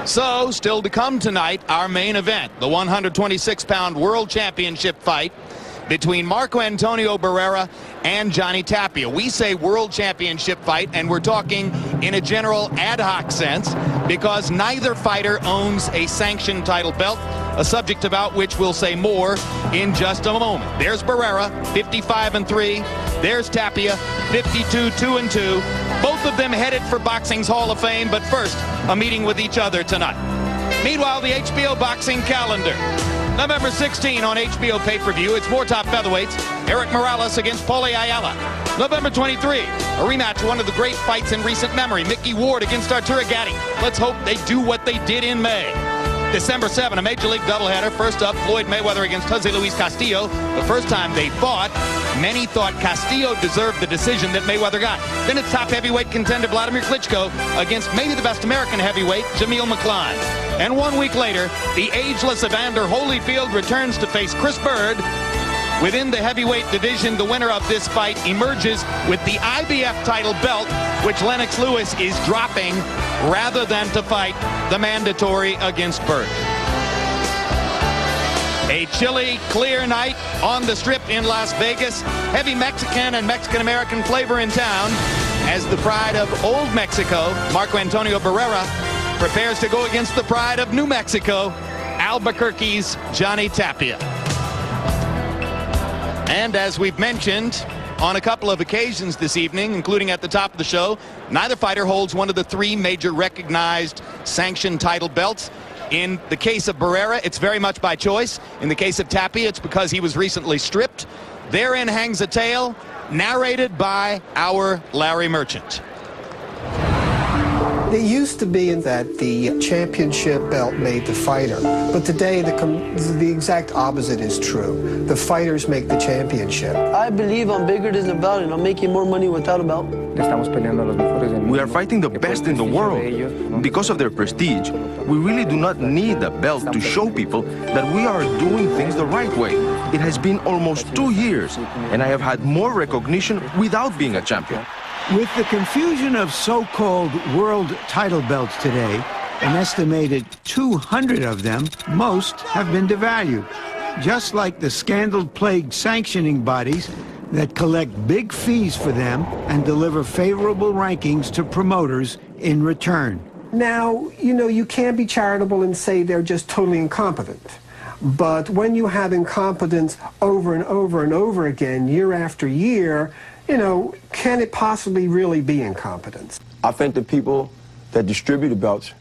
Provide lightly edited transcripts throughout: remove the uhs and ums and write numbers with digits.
So, still to come tonight, our main event, the 126-pound World Championship fight between Marco Antonio Barrera and Johnny Tapia. We say World Championship fight, and we're talking in a general ad hoc sense because neither fighter owns a sanctioned title belt, a subject about which we'll say more in just a moment. There's Barrera, 55-3. There's Tapia, 52-2-2. Both of them headed for boxing's Hall of Fame, but first, a meeting with each other tonight. Meanwhile, the HBO boxing calendar. November 16 on HBO pay-per-view, it's more top featherweights. Eric Morales against Paulie Ayala. November 23, a rematch, one of the great fights in recent memory. Mickey Ward against Arturo Gatti. Let's hope they do what they did in May. December 7, a Major League doubleheader. First up, Floyd Mayweather against Jose Luis Castillo. The first time they fought, many thought Castillo deserved the decision that Mayweather got. Then it's top heavyweight contender Vladimir Klitschko against maybe the best American heavyweight, Jamil McCline. And 1 week later, the ageless Evander Holyfield returns to face Chris Bird. Within the heavyweight division, the winner of this fight emerges with the IBF title belt, which Lennox Lewis is dropping rather than to fight the mandatory against Bird. A chilly, clear night on the Strip in Las Vegas. Heavy Mexican and Mexican-American flavor in town as the pride of Old Mexico, Marco Antonio Barrera, prepares to go against the pride of New Mexico, Albuquerque's Johnny Tapia. And as we've mentioned on a couple of occasions this evening, including at the top of the show, neither fighter holds one of the three major recognized sanctioned title belts. In the case of Barrera, it's very much by choice. In the case of Tapia, it's because he was recently stripped. Therein hangs a tale narrated by our Larry Merchant. It used to be that the championship belt made the fighter, but today the exact opposite is true. The fighters make the championship. I believe I'm bigger than the belt and I'm making more money without a belt. We are fighting the best in the world. Because of their prestige, we really do not need a belt to show people that we are doing things the right way. It has been almost 2 years, and I have had more recognition without being a champion. With the confusion of so-called world title belts today, an estimated 200 of them, most have been devalued. Just like the scandal-plagued sanctioning bodies that collect big fees for them and deliver favorable rankings to promoters in return. Now, you know, you can't be charitable and say they're just totally incompetent. But when you have incompetence over and over and over again, year after year, you know, can it possibly really be incompetence? I think the people that distribute the belts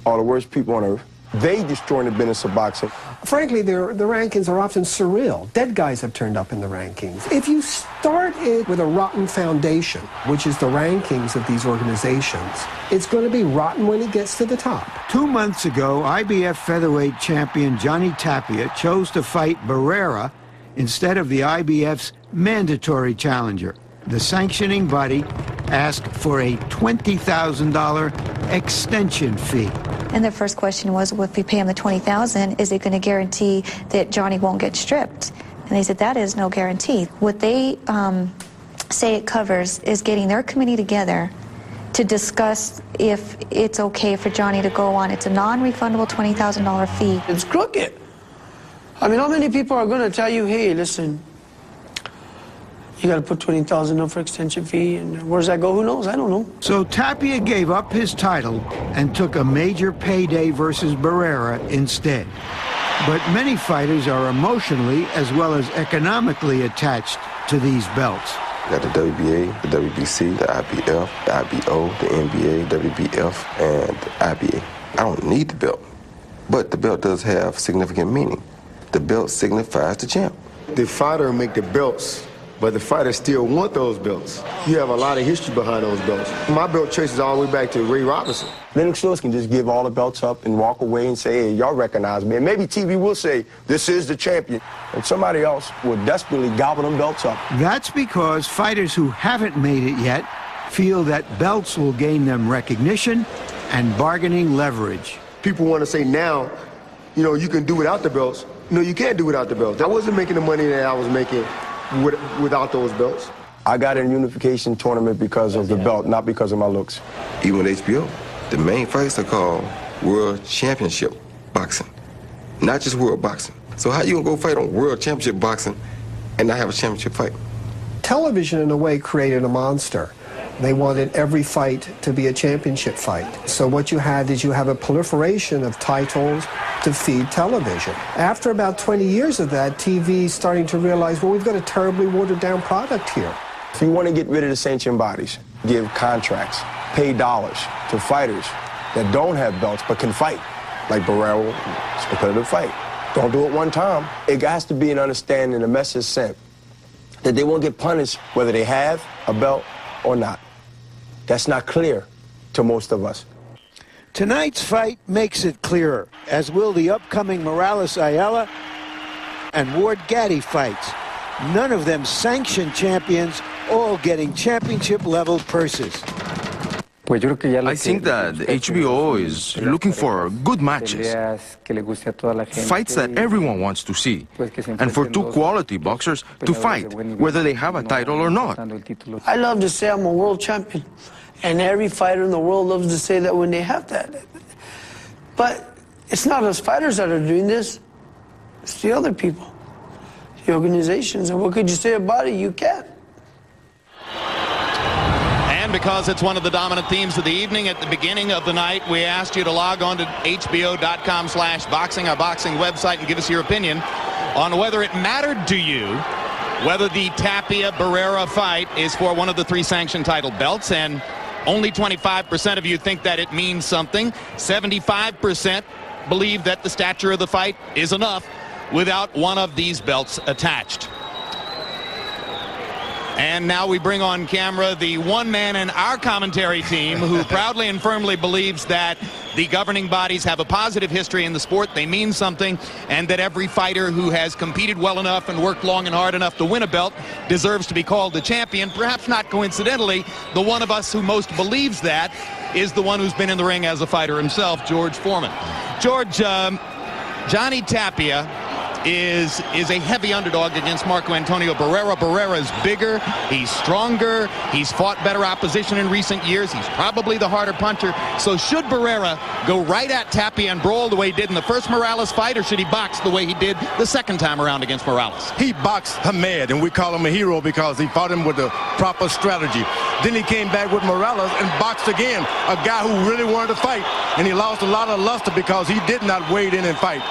are the worst people on earth. They destroy the business of boxing. Frankly, the rankings are often surreal. Dead guys have turned up in the rankings. If you start it with a rotten foundation, which is the rankings of these organizations, it's going to be rotten when it gets to the top. 2 months ago, IBF featherweight champion Johnny Tapia chose to fight Barrera instead of the IBF's mandatory challenger. The sanctioning body asked for a $20,000 extension fee. And the first question was, well, if you pay him the $20,000, is it going to guarantee that Johnny won't get stripped? And they said that is no guarantee. What they say it covers is getting their committee together to discuss if it's okay for Johnny to go on. It's a non-refundable $20,000 fee. It's crooked. I mean, how many people are going to tell you, hey, listen, you got to put $20,000 up for extension fee, and where does that go? Who knows? I don't know. So Tapia gave up his title and took a major payday versus Barrera instead. But many fighters are emotionally as well as economically attached to these belts. You got the WBA, the WBC, the IBF, the IBO, the NBA, WBF, and the IBA. I don't need the belt, but the belt does have significant meaning. The belt signifies the champ. The fighter make the belts, but the fighters still want those belts. You have a lot of history behind those belts. My belt traces all the way back to Ray Robinson. Lennox Lewis can just give all the belts up and walk away and say, hey, y'all recognize me. And maybe TV will say, this is the champion. And somebody else will desperately gobble them belts up. That's because fighters who haven't made it yet feel that belts will gain them recognition and bargaining leverage. People want to say now, you know, you can do without the belts. No, you can't do without the belts. I wasn't making the money that I was making without those belts. I got in a unification tournament because of the belt, not because of my looks. Even with HBO, the main fights are called world championship boxing, not just world boxing. So how you gonna go fight on world championship boxing and not have a championship fight? Television, in a way, created a monster. They wanted every fight to be a championship fight. So what you had is you have a proliferation of titles to feed television. After about 20 years of that, TV is starting to realize, well, we've got a terribly watered down product here. If you want to get rid of the sanctioned bodies, give contracts, pay dollars to fighters that don't have belts but can fight, like Barrera, it's a competitive fight. Don't do it one time. It has to be an understanding, a message sent, that they won't get punished whether they have a belt or not. That's not clear to most of us. Tonight's fight makes it clearer, as will the upcoming Morales-Ayala and Ward-Gaddy fights. None of them sanctioned champions, all getting championship-level purses. I think that HBO is looking for good matches, fights that everyone wants to see, and for two quality boxers to fight, whether they have a title or not. I love to say I'm a world champion, and every fighter in the world loves to say that when they have that. But it's not us fighters that are doing this, it's the other people, the organizations, and what could you say about it? You can't. And because it's one of the dominant themes of the evening, at the beginning of the night, we asked you to log on to hbo.com/boxing, our boxing website, and give us your opinion on whether it mattered to you whether the Tapia-Barrera fight is for one of the 3 sanctioned title belts. And only 25% of you think that it means something. 75% believe that the stature of the fight is enough without one of these belts attached. And now we bring on camera the one man in our commentary team who proudly and firmly believes that the governing bodies have a positive history in the sport, they mean something, and that every fighter who has competed well enough and worked long and hard enough to win a belt deserves to be called the champion. Perhaps not coincidentally, the one of us who most believes that is the one who's been in the ring as a fighter himself, George Foreman. George, Johnny Tapia is a heavy underdog against Marco Antonio Barrera. Barrera is bigger, he's stronger, he's fought better opposition in recent years, he's probably the harder puncher. So should Barrera go right at Tapia and brawl the way he did in the first Morales fight, or should he box the way he did the second time around against Morales? He boxed Hamed, and we call him a hero because he fought him with the proper strategy. Then he came back with Morales and boxed again, a guy who really wanted to fight, and he lost a lot of luster because he did not wade in and fight.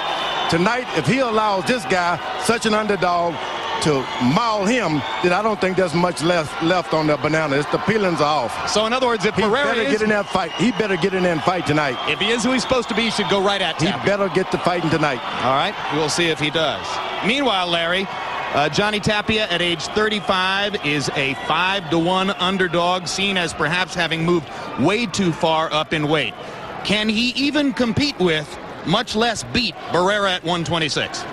Tonight, if he allows this guy, such an underdog, to maul him, then I don't think there's much left on the banana. It's the peelings are off. So in other words, if Barrera better get in that fight, he better get in there and fight tonight. If he is who he's supposed to be, he should go right at Tapia. He better get to fighting tonight. All right, we'll see if he does. Meanwhile, Larry, Johnny Tapia at age 35 is a 5-to-1 underdog, seen as perhaps having moved way too far up in weight. Can he even compete with, much less beat, Barrera at 126?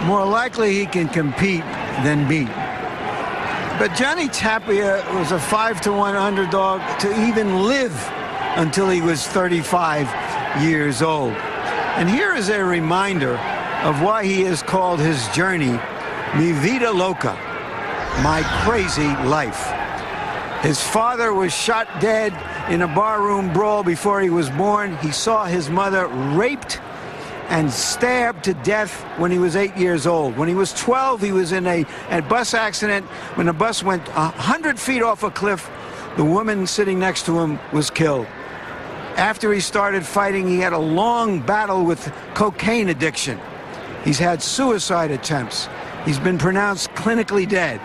More likely he can compete than beat. But Johnny Tapia was a 5-to-1 underdog to even live until he was 35 years old. And here is a reminder of why he has called his journey Mi Vida Loca, my crazy life. His father was shot dead in a barroom brawl before he was born. He saw his mother raped and stabbed to death when he was 8 years old. When he was 12, he was in a bus accident. When the bus went 100 feet off a cliff, the woman sitting next to him was killed. After he started fighting, he had a long battle with cocaine addiction. He's had suicide attempts. He's been pronounced clinically dead.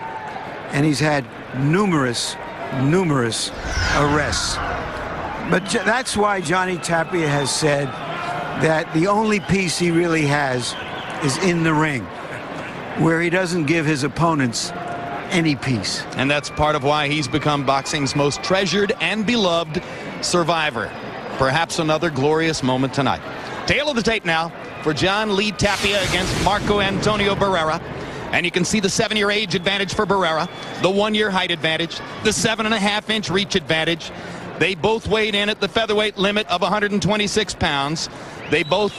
And he's had numerous arrests. But that's why Johnny Tapia has said that the only peace he really has is in the ring, where he doesn't give his opponents any peace. And that's part of why he's become boxing's most treasured and beloved survivor. Perhaps another glorious moment tonight. Tail of the tape now for John Lee Tapia against Marco Antonio Barrera. And you can see the 7-year age advantage for Barrera, the 1-year height advantage, the 7.5-inch reach advantage. They both weighed in at the featherweight limit of 126 pounds. They both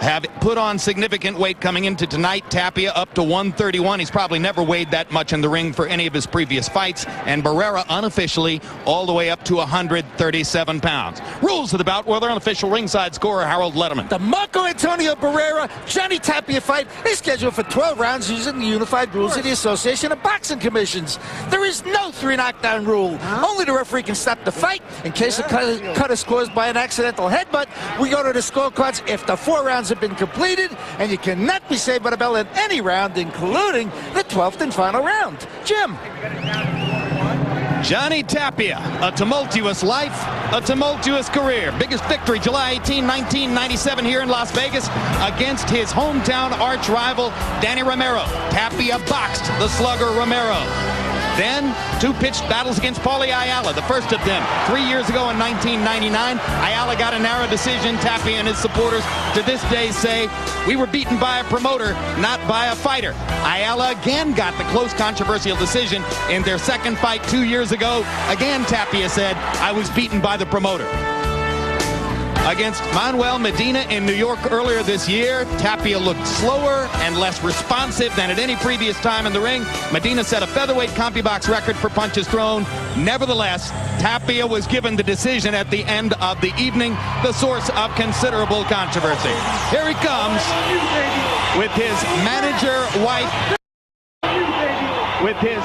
have put on significant weight coming into tonight. Tapia up to 131. He's probably never weighed that much in the ring for any of his previous fights. And Barrera unofficially all the way up to 137 pounds. Rules of the bout with our unofficial ringside scorer, Harold Letterman. The Marco Antonio Barrera Johnny Tapia fight is scheduled for 12 rounds using the unified rules of the Association of Boxing Commissions. There is no 3 knockdown rule. Only the referee can stop the fight in case the cut is caused by an accidental headbutt. We go to the scorecards if the 4 rounds have been completed, and you cannot be saved by the bell in any round, including the 12th and final round. Jim. Johnny Tapia, a tumultuous life, a tumultuous career. Biggest victory, July 18, 1997 here in Las Vegas against his hometown arch rival, Danny Romero. Tapia boxed the slugger Romero. Then 2 pitched battles against Paulie Ayala, the first of them 3 years ago in 1999. Ayala got a narrow decision. Tapia and his supporters to this day say, we were beaten by a promoter, not by a fighter. Ayala again got the close controversial decision in their second fight 2 years ago. Again, Tapia said, I was beaten by the promoter. Against Manuel Medina in New York earlier this year, Tapia looked slower and less responsive than at any previous time in the ring. Medina set a featherweight CompuBox record for punches thrown. Nevertheless, Tapia was given the decision at the end of the evening, the source of considerable controversy. Here he comes with his manager wife, with his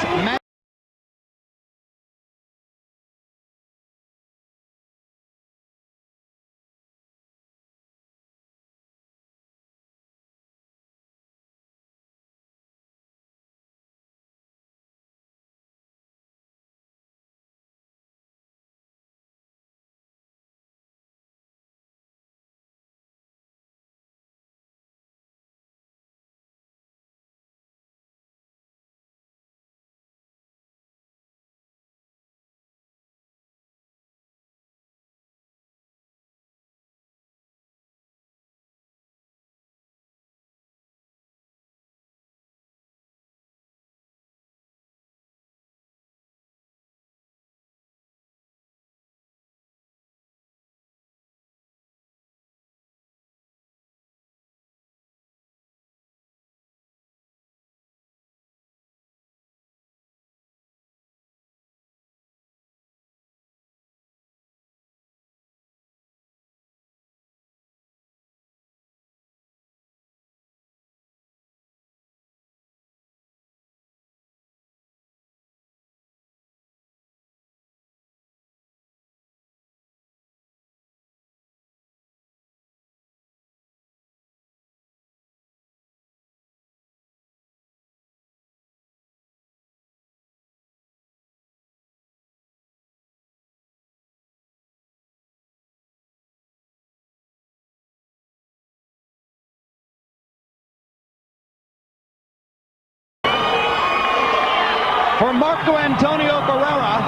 for Marco Antonio Barrera,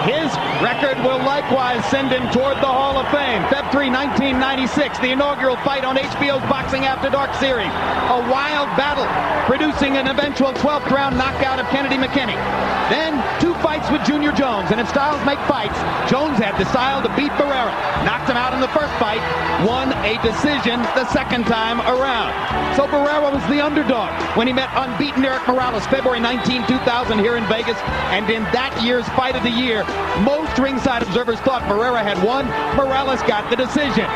his record will likewise send him toward the Hall of Fame. Feb 3, 1996, the inaugural fight on HBO's Boxing After Dark series. A wild battle, producing an eventual 12th round knockout of Kennedy McKinney. Then 2 fights with Junior Jones, and in styles make fights, Jones had the style to beat Barrera. Knocked him out in the first fight, won a decision the second time around. So Barrera was the underdog when he met unbeaten Erik Morales February 19, 2000 here in Vegas. And in that year's fight of the year, most ringside observers thought Barrera had won. Morales got the decision.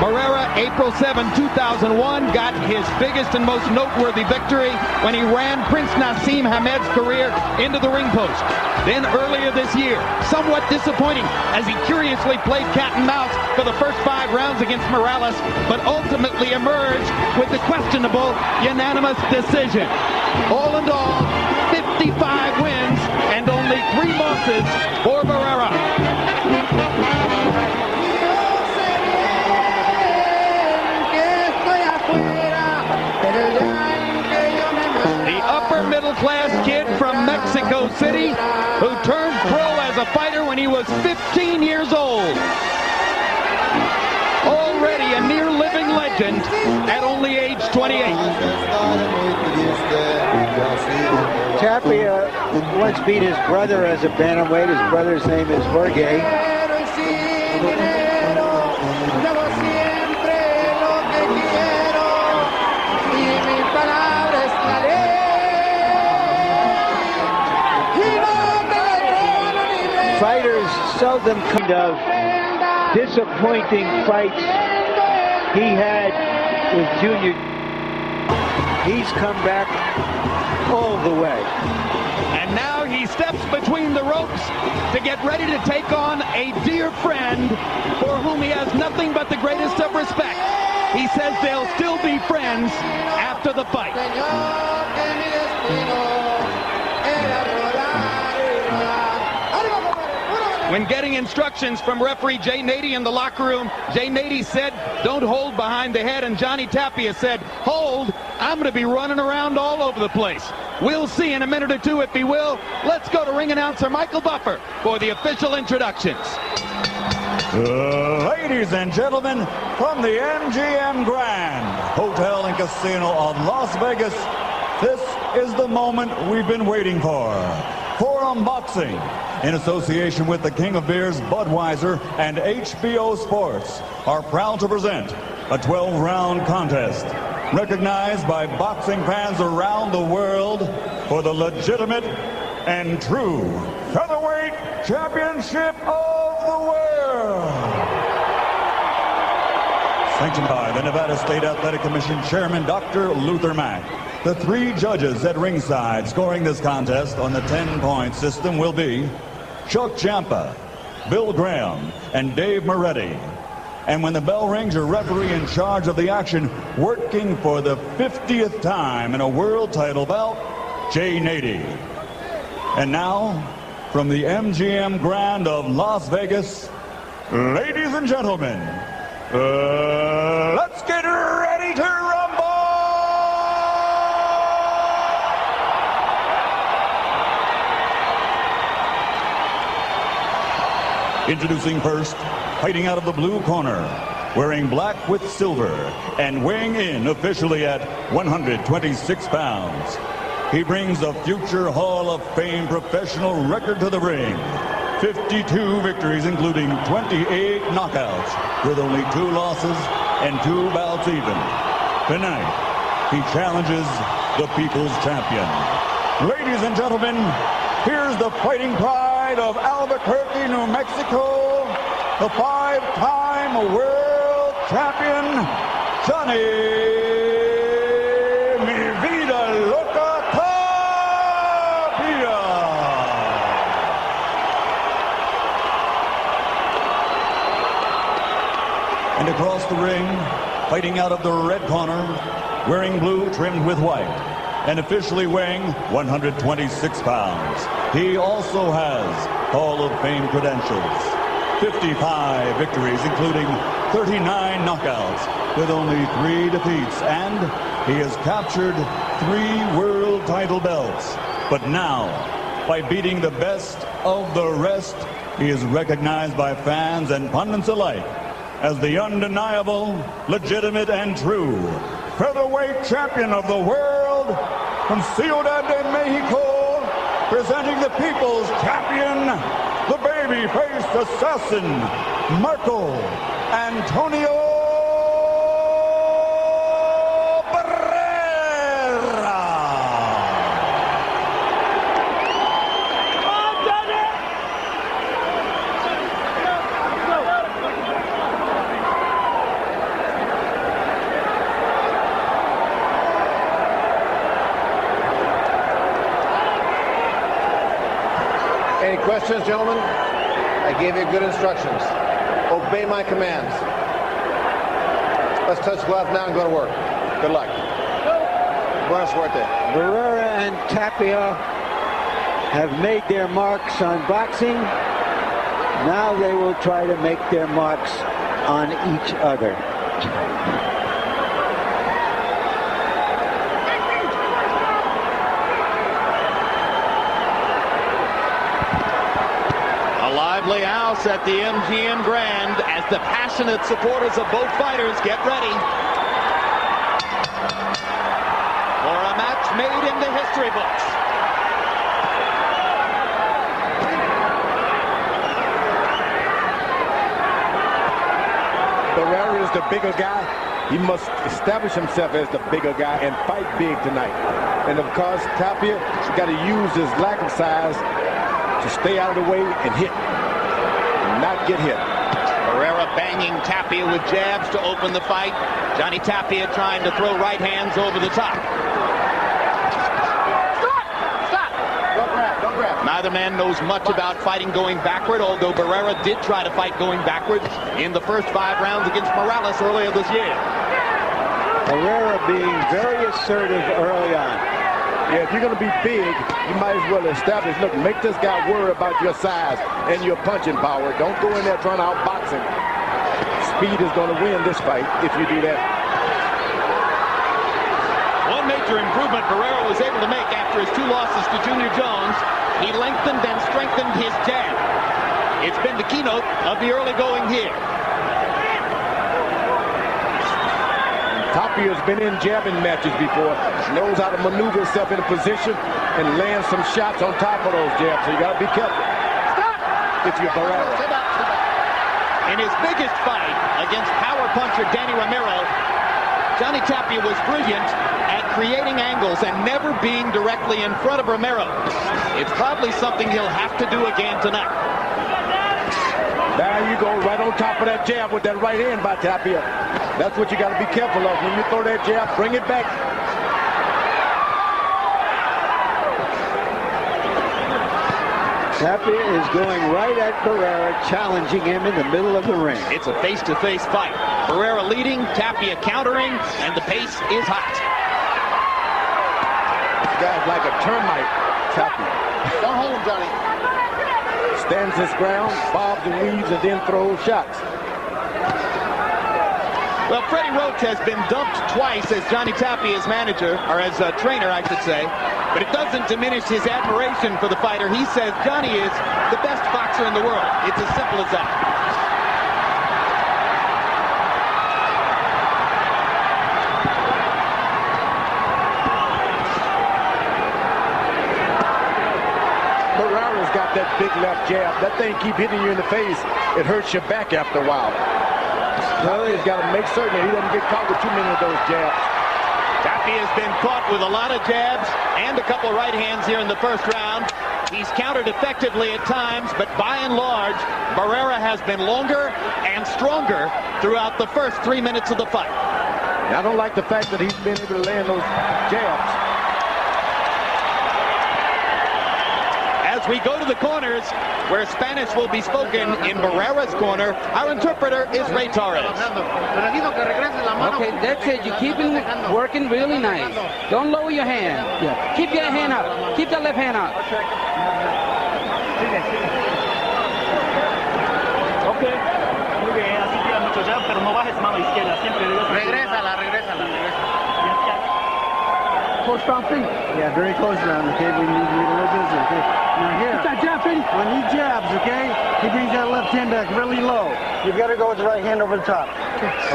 Barrera, April 7, 2001, got his biggest and most noteworthy victory when he ran Prince Nassim Hamed's career into the ring post. Then earlier this year, somewhat disappointing as he curiously played cat and mouse for the first 5 rounds against Morales, but ultimately emerged with the questionable unanimous decision. All in all, 55 wins and only 3 losses for Barrera. The upper middle class kid from Mexico City who turned pro as a fighter when he was 15 years old. Already a near living legend at only age 28. Tapia once beat his brother as a bantamweight. His brother's name is Jorge. seldom kind of disappointing fights he had with Junior. He's come back all the way. And now he steps between the ropes to get ready to take on a dear friend for whom he has nothing but the greatest of respect. He says they'll still be friends after the fight. When getting instructions from referee Jay Nady in the locker room, Jay Nady said, don't hold behind the head, and Johnny Tapia said, hold, I'm going to be running around all over the place. We'll see in a minute or two if he will. Let's go to ring announcer Michael Buffer for the official introductions. Ladies and gentlemen, from the MGM Grand Hotel and Casino of Las Vegas, this is the moment we've been waiting for. Forum Boxing, in association with the King of Beers, Budweiser, and HBO Sports, are proud to present a 12-round contest recognized by boxing fans around the world for the legitimate and true featherweight championship of the world. Sanctioned by the Nevada State Athletic Commission Chairman Dr. Luther Mack. The 3 judges at ringside scoring this contest on the 10-point system will be Chuck Ciampa, Bill Graham, and Dave Moretti. And when the bell rings, your referee in charge of the action, working for the 50th time in a world title bout, Jay Nady. And now, from the MGM Grand of Las Vegas, ladies and gentlemen, let's get ready to rumble! Introducing first, fighting out of the blue corner, wearing black with silver, and weighing in officially at 126 pounds. He brings a future Hall of Fame professional record to the ring. 52 victories, including 28 knockouts, with only 2 losses and 2 bouts even. Tonight, he challenges the People's Champion. Ladies and gentlemen, here's the fighting pride of Albuquerque, New Mexico, the 5-time world champion, Johnny Mi Vida Loca Tapia. And across the ring, fighting out of the red corner, wearing blue trimmed with white, and officially weighing 126 pounds. He also has Hall of Fame credentials. 55 victories, including 39 knockouts, with only 3 defeats, and he has captured 3 world title belts. But now, by beating the best of the rest, he is recognized by fans and pundits alike as the undeniable, legitimate, and true featherweight champion of the world from Ciudad de Mexico, presenting the People's Champion, the baby-faced assassin, Marco Antonio Barrera. Any questions, gentlemen? I gave you good instructions. Obey my commands. Let's touch gloves now and go to work. Good luck. Buena suerte. Barrera and Tapia have made their marks on boxing. Now they will try to make their marks on each other. Lively house at the MGM Grand as the passionate supporters of both fighters get ready for a match made in the history books. Barrera is the bigger guy. He must establish himself as the bigger guy and fight big tonight. And of course, Tapia has got to use his lack of size to stay out of the way and hit. get hit. Barrera banging Tapia with jabs to open the fight. Johnny Tapia trying to throw right hands over the top. Don't grab. Neither man knows much about fighting going backward, although Barrera did try to fight going backwards in the first 5 rounds against Morales earlier this year. Barrera being very assertive early on. Yeah, if you're going to be big, you might as well establish, look, make this guy worry about your size and your punching power. Don't go in there trying to outbox him. Speed is going to win this fight if you do that. One major improvement Barrera was able to make after his 2 losses to Junior Jones, he lengthened and strengthened his jab. It's been the keynote of the early going here. Tapia's been in jabbing matches before, knows how to maneuver himself in a position and land some shots on top of those jabs, so you got to be careful. If you're Barrera. In his biggest fight against power puncher Danny Romero, Johnny Tapia was brilliant at creating angles and never being directly in front of Romero. It's probably something he'll have to do again tonight. There you go, right on top of that jab with that right hand by Tapia. That's what you got to be careful of. When you throw that jab, bring it back. Tapia is going right at Barrera, challenging him in the middle of the ring. It's a face-to-face fight. Barrera leading, Tapia countering, and the pace is hot. This guy's like a termite, Tapia. Don't hold him, Johnny. Stands his ground, bobs and weaves, and then throws shots. Well, Freddie Roach has been dumped twice as Johnny Tapia's manager, or as a trainer, I should say. But it doesn't diminish his admiration for the fighter. He says Johnny is the best boxer in the world. It's as simple as that. Barrera's got that big left jab. That thing keep hitting you in the face. It hurts your back after a while. Well, he's got to make certain that he doesn't get caught with too many of those jabs. Tapia has been caught with a lot of jabs and a couple right hands here in the first round. He's countered effectively at times, but by and large, Barrera has been longer and stronger throughout the first 3 minutes of the fight. I don't like the fact that he's been able to land those jabs. As we go to the corners, where Spanish will be spoken in Barrera's corner, our interpreter is Ray Torres. Okay, that's it. You keep it working really nice. Don't lower your hand. Yeah. Keep your hand up. Keep that left hand up. Okay. Muy bien, así tira mucho jab, pero no bajes mano izquierda. Siempre regrésala. Close round feet. Yeah, very close round, okay? We need a little busy, okay? Now here, when he jabs, okay, he brings that left hand back really low. You've got to go with the right hand over the top,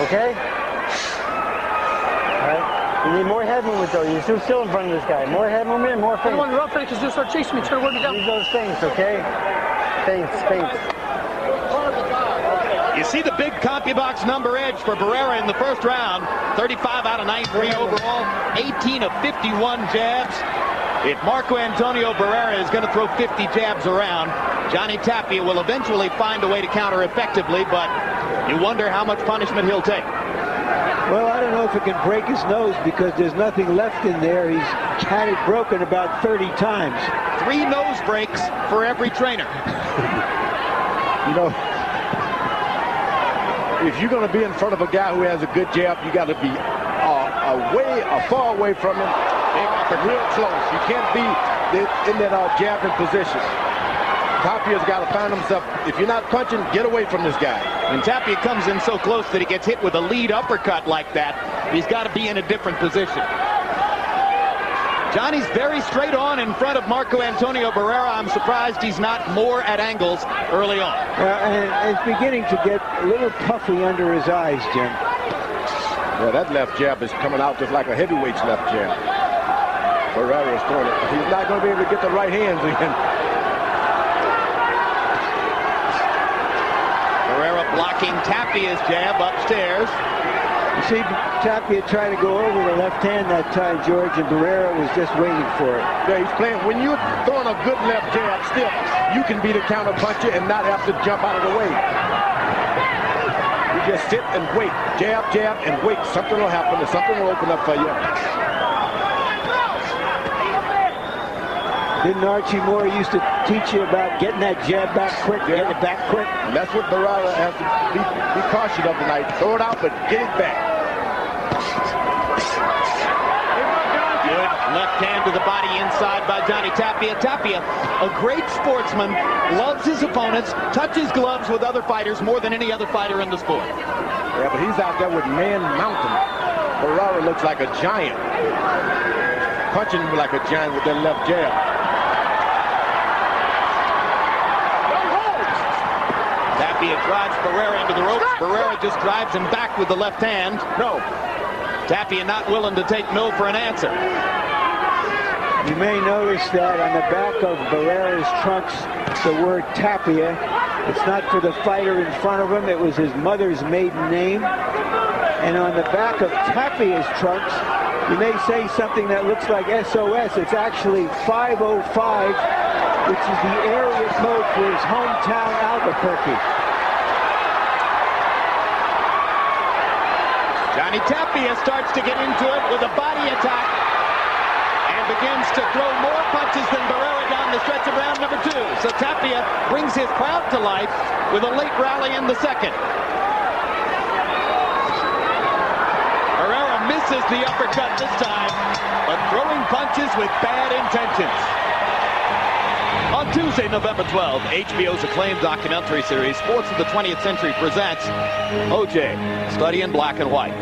okay? All right? You need more head movement, though. You're too still in front of this guy. More head movement and more feint. I don't want to rough it because you'll start chasing me. Try to work it down. Use those feints, okay? Feints. You see the big CompuBox number edge for Barrera in the first round. 35 out of 93 overall, 18 of 51 jabs. If Marco Antonio Barrera is going to throw 50 jabs around, Johnny Tapia will eventually find a way to counter effectively, but you wonder how much punishment he'll take. Well, I don't know if it can break his nose because there's nothing left in there. He's had it broken about 30 times. 3 nose breaks for every trainer. You know, if you're going to be in front of a guy who has a good jab, you got to be far away from him, real close. You can't be in that jabbing position. Tapia's got to find himself, if you're not punching, get away from this guy. And Tapia comes in so close that he gets hit with a lead uppercut like that. He's got to be in a different position. Johnny's very straight on in front of Marco Antonio Barrera. I'm surprised he's not more at angles early on. And it's beginning to get a little puffy under his eyes, Jim. Yeah, that left jab is coming out just like a heavyweight's left jab. Barrera's throwing it. He's not going to be able to get the right hands again. Barrera blocking Tapia's jab upstairs. see Tapia try to go over the left hand that time, George, and Barrera was just waiting for it. Yeah, he's playing. When you're throwing a good left jab stiff, you can be the counter puncher and not have to jump out of the way. You just sit and wait. Jab, jab, and wait. Something will happen and something will open up for you. Didn't Archie Moore used to teach you about getting that jab back quick, getting it back quick? And that's what Barrera has to be cautious of tonight. Throw it out, but get it back. Good left hand to the body inside by Johnny Tapia. Tapia, a great sportsman, loves his opponents, touches gloves with other fighters more than any other fighter in the sport. Yeah, but he's out there with Man Mountain. Barrera looks like a giant. Punching like a giant with that left jab. Tapia drives Barrera into the ropes. Barrera just drives him back with the left hand. No. Tapia not willing to take no for an answer. You may notice that on the back of Barrera's trunks, the word Tapia. It's not for the fighter in front of him. It was his mother's maiden name. And on the back of Tapia's trunks, you may say something that looks like SOS. It's actually 505, which is the area code for his hometown, Albuquerque. Johnny Tapia starts to get into it with a body attack and begins to throw more punches than Barrera down the stretch of round number 2. So Tapia brings his crowd to life with a late rally in the second. Barrera misses the uppercut this time, but throwing punches with bad intentions. On Tuesday, November 12th, HBO's acclaimed documentary series, Sports of the 20th Century, presents O.J., Study in Black and White.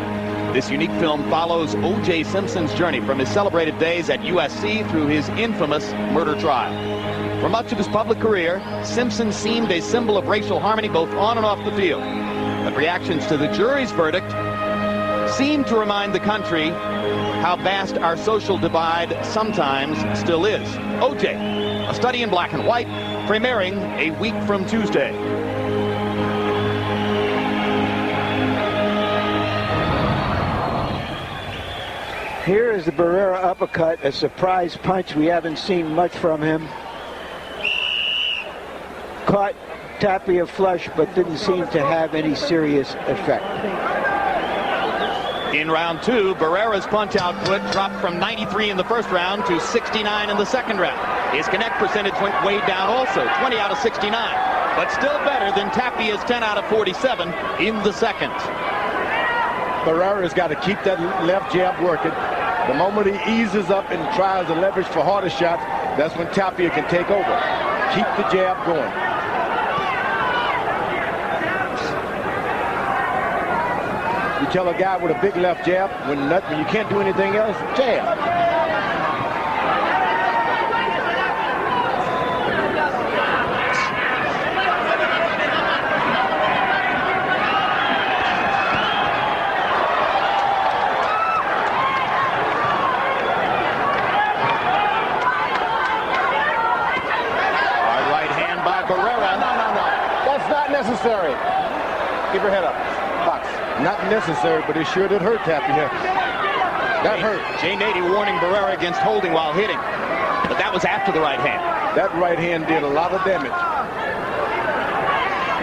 This unique film follows O.J. Simpson's journey from his celebrated days at USC through his infamous murder trial. For much of his public career, Simpson seemed a symbol of racial harmony both on and off the field. But reactions to the jury's verdict seemed to remind the country how vast our social divide sometimes still is. O.J., A Study in Black and White, premiering a week from Tuesday. Here is the Barrera uppercut, a surprise punch. We haven't seen much from him. Caught Tapia flush, but didn't seem to have any serious effect. In round 2, Barrera's punch output dropped from 93 in the first round to 69 in the second round. His connect percentage went way down also, 20 out of 69, but still better than Tapia's 10 out of 47 in the second. Barrera's got to keep that left jab working. The moment he eases up and tries to leverage for harder shots, that's when Tapia can take over. Keep the jab going. You tell a guy with a big left jab, when you can't do anything else, jab. Necessary. Keep her head up. Box. Not necessary, but it sure did hurt Tapia. That hurt. Jay Nady warning Barrera against holding while hitting, but that was after the right hand. That right hand did a lot of damage.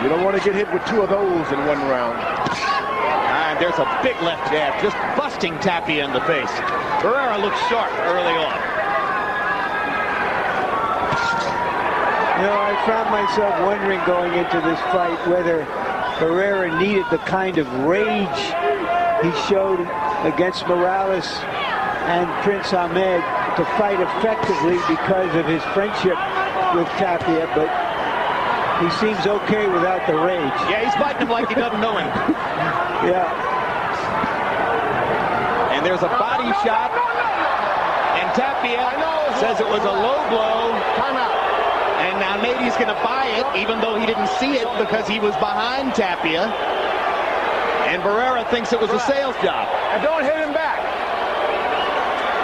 You don't want to get hit with 2 of those in one round. And there's a big left jab, just busting Tapia in the face. Barrera looked sharp early on. You know, I found myself wondering going into this fight whether Barrera needed the kind of rage he showed against Morales and Prince Ahmed to fight effectively because of his friendship with Tapia, but he seems okay without the rage. Yeah, he's fighting him like he doesn't know him. Yeah. And there's a body shot, and Tapia says it was a low blow. Timeout. And now Nady's going to buy it, even though he didn't see it because he was behind Tapia. And Barrera thinks it was a sales job. And don't hit him back.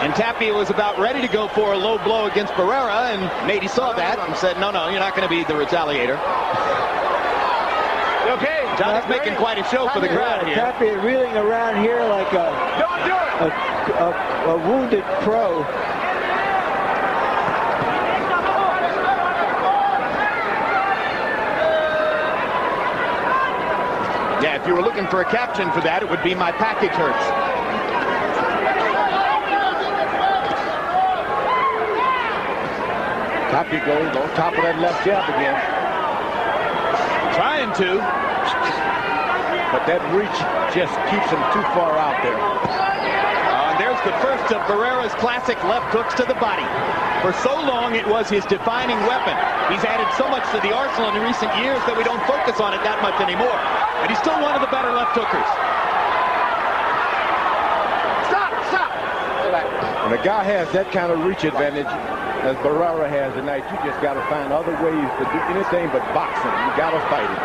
And Tapia was about ready to go for a low blow against Barrera, and Nady saw that and said, no, you're not going to be the retaliator. You okay? Johnny's making quite a show for the crowd here. Tapia reeling around here like a wounded crow. Yeah, if you were looking for a caption for that, it would be "My package hurts." Tapia goes on top of that left jab again. Trying to. But that reach just keeps him too far out there. And there's the first of Barrera's classic left hooks to the body. For so long, it was his defining weapon. He's added so much to the arsenal in recent years that we don't focus on it that much anymore. And he's still one of the better left hookers. Stop! When a guy has that kind of reach advantage, as Barrera has tonight, you just got to find other ways to do anything but boxing. You got to fight it.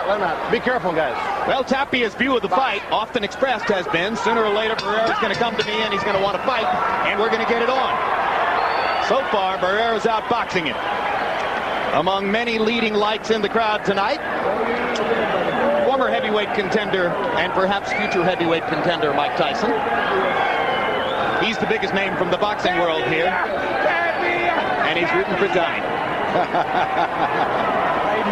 Let him out. Be careful, guys. Well, Tapia's view of the fight, often expressed, has been sooner or later Barrera's going to come to me and he's going to want to fight, and we're going to get it on. So far, Barrera's outboxing him. Among many leading lights in the crowd tonight, former heavyweight contender and perhaps future heavyweight contender Mike Tyson. He's the biggest name from the boxing world here, and he's rooting for Johnny.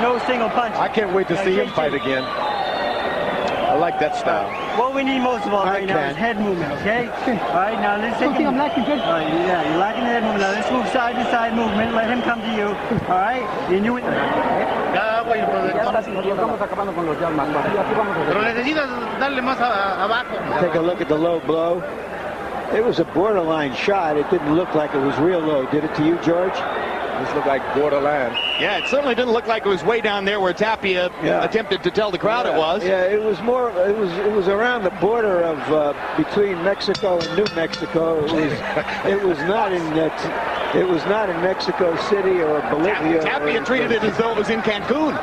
No single punch. I can't wait to see him fight again. I like that style. What we need most of all right now is head movement, okay? All right, now let's take him. I'm lacking good. Yeah, you're lacking the head movement. Now let's move side to side movement. Let him come to you. All right? And you... Take a look at the low blow. It was a borderline shot. It didn't look like it was real low. Did it to you, George? This looked like borderline. Yeah, it certainly didn't look like it was way down there where Tapia attempted to tell the crowd it was. Yeah, it was more. It was around the border of between Mexico and New Mexico. It was not in it was not in Mexico City or Bolivia. Tapia treated it as though it was in Cancun.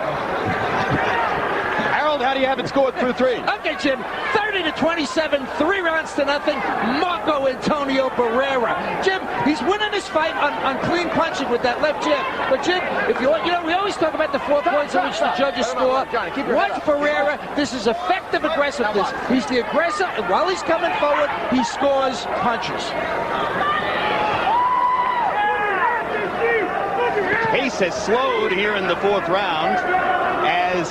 How do you have it scored through 3? Okay, Jim, 30-27, 3 rounds to nothing. Marco Antonio Barrera. Jim, he's winning this fight on clean punching with that left jab. But Jim, if you know, we always talk about the 4 points on which the judges score. Watch Barrera. This is effective aggressiveness. He's the aggressor, and while he's coming forward, he scores punches. Pace has slowed here in the 4th round as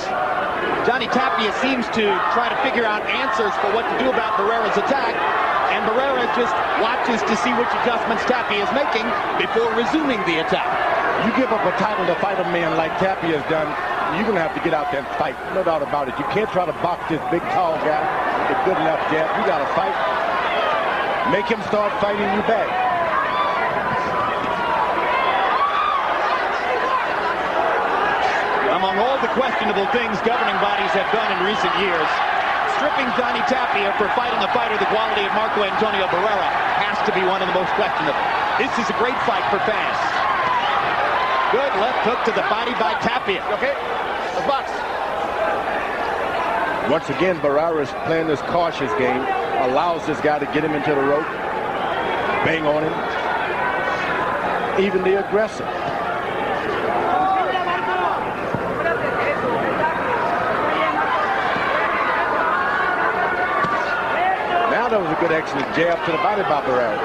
Johnny Tapia seems to try to figure out answers for what to do about Barrera's attack, and Barrera just watches to see which adjustments Tapia is making before resuming the attack. You give up a title to fight a man like Tapia has done, you're going to have to get out there and fight. No doubt about it. You can't try to box this big, tall guy with a good left jab. You got to fight. Make him start fighting you back. Among all the questionable things governing bodies have done in recent years, stripping Johnny Tapia for fighting a fighter the quality of Marco Antonio Barrera has to be one of the most questionable. This is a great fight for fans. Good left hook to the body by Tapia. Okay, let's box. Once again, Barrera is playing this cautious game, allows this guy to get him into the rope, bang on him, evenly aggressive. That was a good excellent jab to the body by Barrera.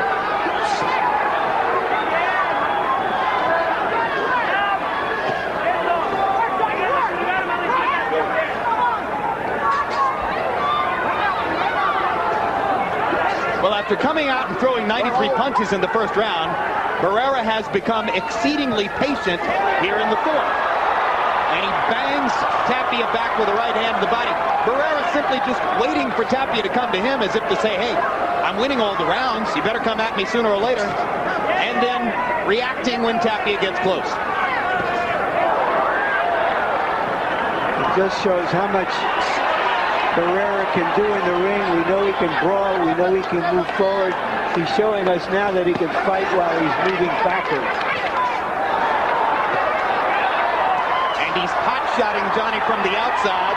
Well, after coming out and throwing 93 punches in the 1st round, Barrera has become exceedingly patient here in the 4th. And he bangs Tapia back with the right hand to the body. Barrera simply just waiting for Tapia to come to him as if to say, hey, I'm winning all the rounds. You better come at me sooner or later. And then reacting when Tapia gets close. It just shows how much Barrera can do in the ring. We know he can brawl. We know he can move forward. He's showing us now that he can fight while he's moving backwards. He's hot-shotting Johnny from the outside,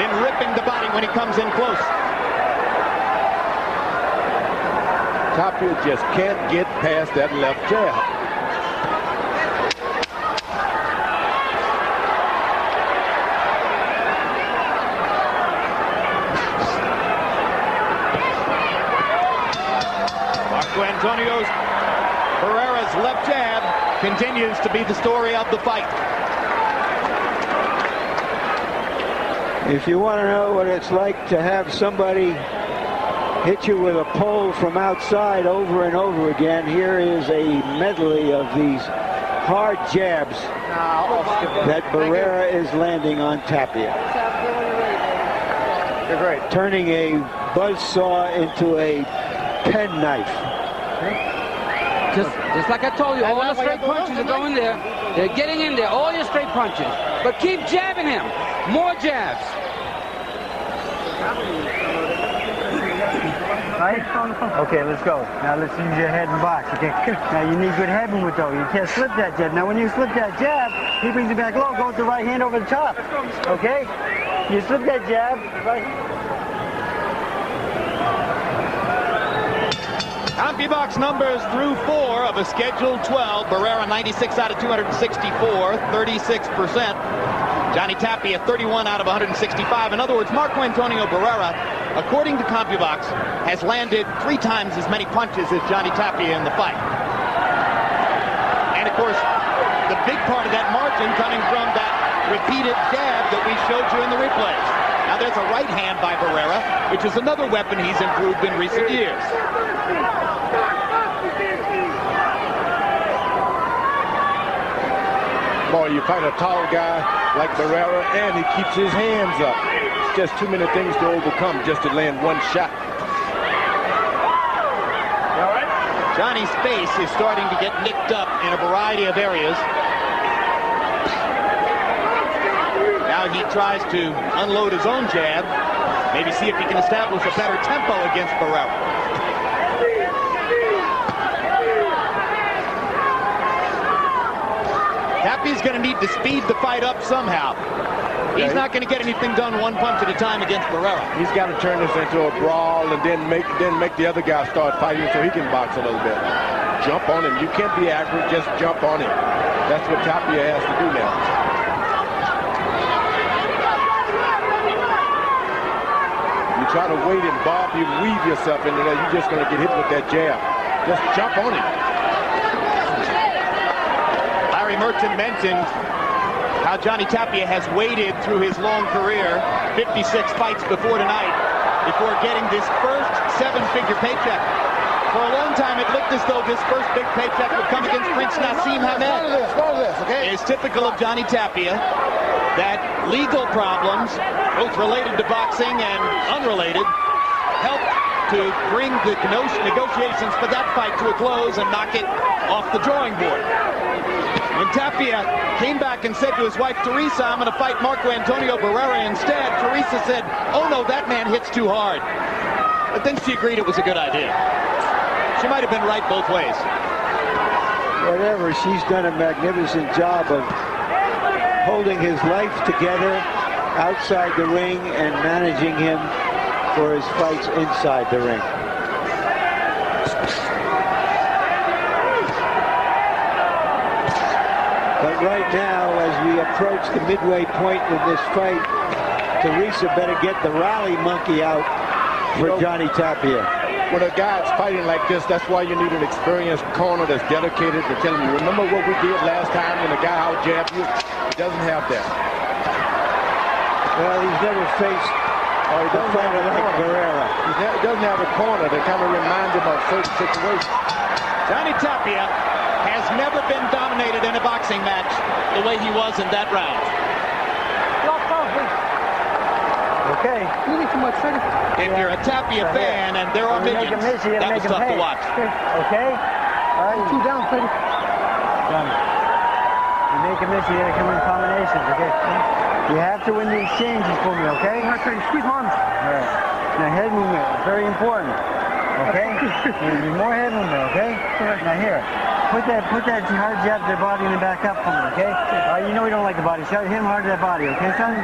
then ripping the body when he comes in close. Tapia just can't get past that left jab. Marco Antonio's Barrera's left jab continues to be the story of the fight. If you want to know what it's like to have somebody hit you with a pole from outside over and over again, here is a medley of these hard jabs that Barrera is landing on Tapia. You're great. Turning a buzzsaw into a penknife. Just like I told you, all the straight punches are going there. They're getting in there, all your straight punches. But keep jabbing him. More jabs. Right? Okay, let's go. Now let's use your head and box, okay? Now you need good head movement though. You can't slip that jab. Now when you slip that jab, he brings it back low, go with the right hand over the top. Okay? You slip that jab, right? Boy, you fight a tall guy like Barrera, and he keeps his hands up. It's just too many things to overcome just to land one shot. All right. Johnny's face is starting to get nicked up in a variety of areas. Now he tries to unload his own jab, maybe see if he can establish a better tempo against Barrera. Tapia's going to need to speed the fight up somehow. He's not going to get anything done one punch at a time against Barrera. He's got to turn this into a brawl and then make the other guy start fighting so he can box a little bit. Jump on him. You can't be accurate, just jump on him. That's what Tapia has to do now. You try to wait and bob, you weave yourself into there, you're just going to get hit with that jab. Just jump on him. Larry Merchant mentioned how Johnny Tapia has waited through his long career, 56 fights before tonight, before getting this first 7-figure paycheck. For a long time, it looked as though this first big paycheck would come against Prince Nassim Hamed. It's typical of Johnny Tapia that legal problems, both related to boxing and unrelated, helped to bring the negotiations for that fight to a close and knock it off the drawing board. When Tapia came back and said to his wife, Teresa, I'm going to fight Marco Antonio Barrera instead, Teresa said, oh no, that man hits too hard. But then she agreed it was a good idea. She might have been right both ways. Whatever, she's done a magnificent job of holding his life together outside the ring and managing him for his fights inside the ring. But right now, as we approach the midway point in this fight, Teresa better get the rally monkey out for Johnny Tapia. When a guy's fighting like this, that's why you need an experienced corner that's dedicated to telling you, remember what we did last time when the guy out-jabbed you? He doesn't have that. Well, he's never faced a fighter like Barrera. He doesn't have a corner that kind of reminds him of certain situations. Johnny Tapia has never been dominated in a boxing match the way he was in that round. Okay. If you're a Tapia fan, and there are millions, that was tough to watch. Okay? All right. 2 down, Freddie. Done. You make a miss, you gotta come in combinations, okay? You have to win the exchanges for me, okay? Squeeze my arms. All right. Now head movement, very important. Okay? More head movement, okay? Now here. Put that hard jab to the body and then back up for me, okay? You know we don't like the body. So hit him hard to that body, okay, son?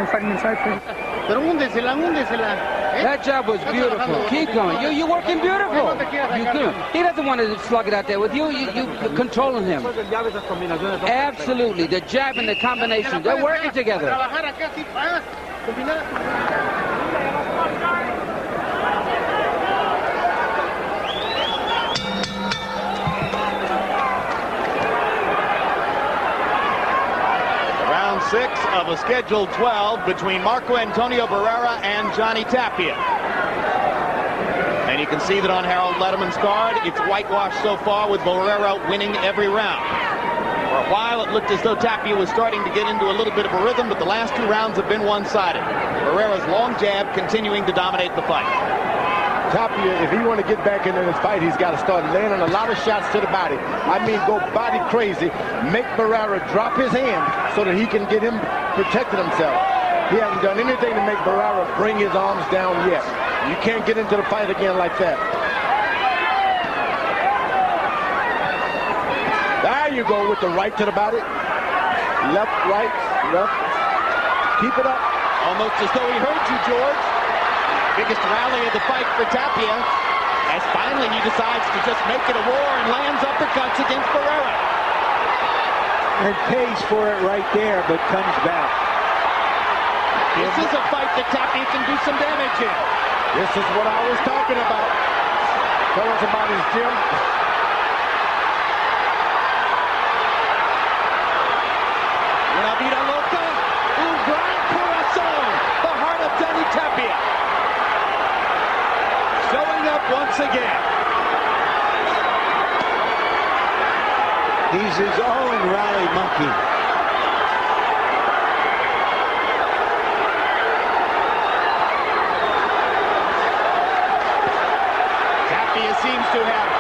That jab was beautiful. Keep going. You're working beautiful. You do. He doesn't want to slug it out there with you. You're controlling him. Absolutely. The jab and the combination. They're working together. Round 6 of a scheduled 12 between Marco Antonio Barrera and Johnny Tapia. And you can see that on Harold Letterman's card, it's whitewashed so far with Barrera winning every round. For a while, it looked as though Tapia was starting to get into a little bit of a rhythm, but the last 2 rounds have been one-sided. Barrera's long jab continuing to dominate the fight. Tapia, if he want to get back into this fight, he's got to start landing a lot of shots to the body. I mean, go body crazy. Make Barrera drop his hand so that he can get him protecting himself. He hasn't done anything to make Barrera bring his arms down yet. You can't get into the fight again like that. There you go with the right to the body. Left, right, left. Keep it up. Almost as though he heard you, George. Biggest rally of the fight for Tapia, as finally he decides to just make it a war and lands uppercuts against Barrera. And pays for it right there, but comes back. This is a fight that Tapia can do some damage in. This is what I was talking about. Tell us about his gym. Una vida loca, un gran corazón, the heart of Johnny Tapia. Showing up once again. He's his own rally monkey. Tapia seems to have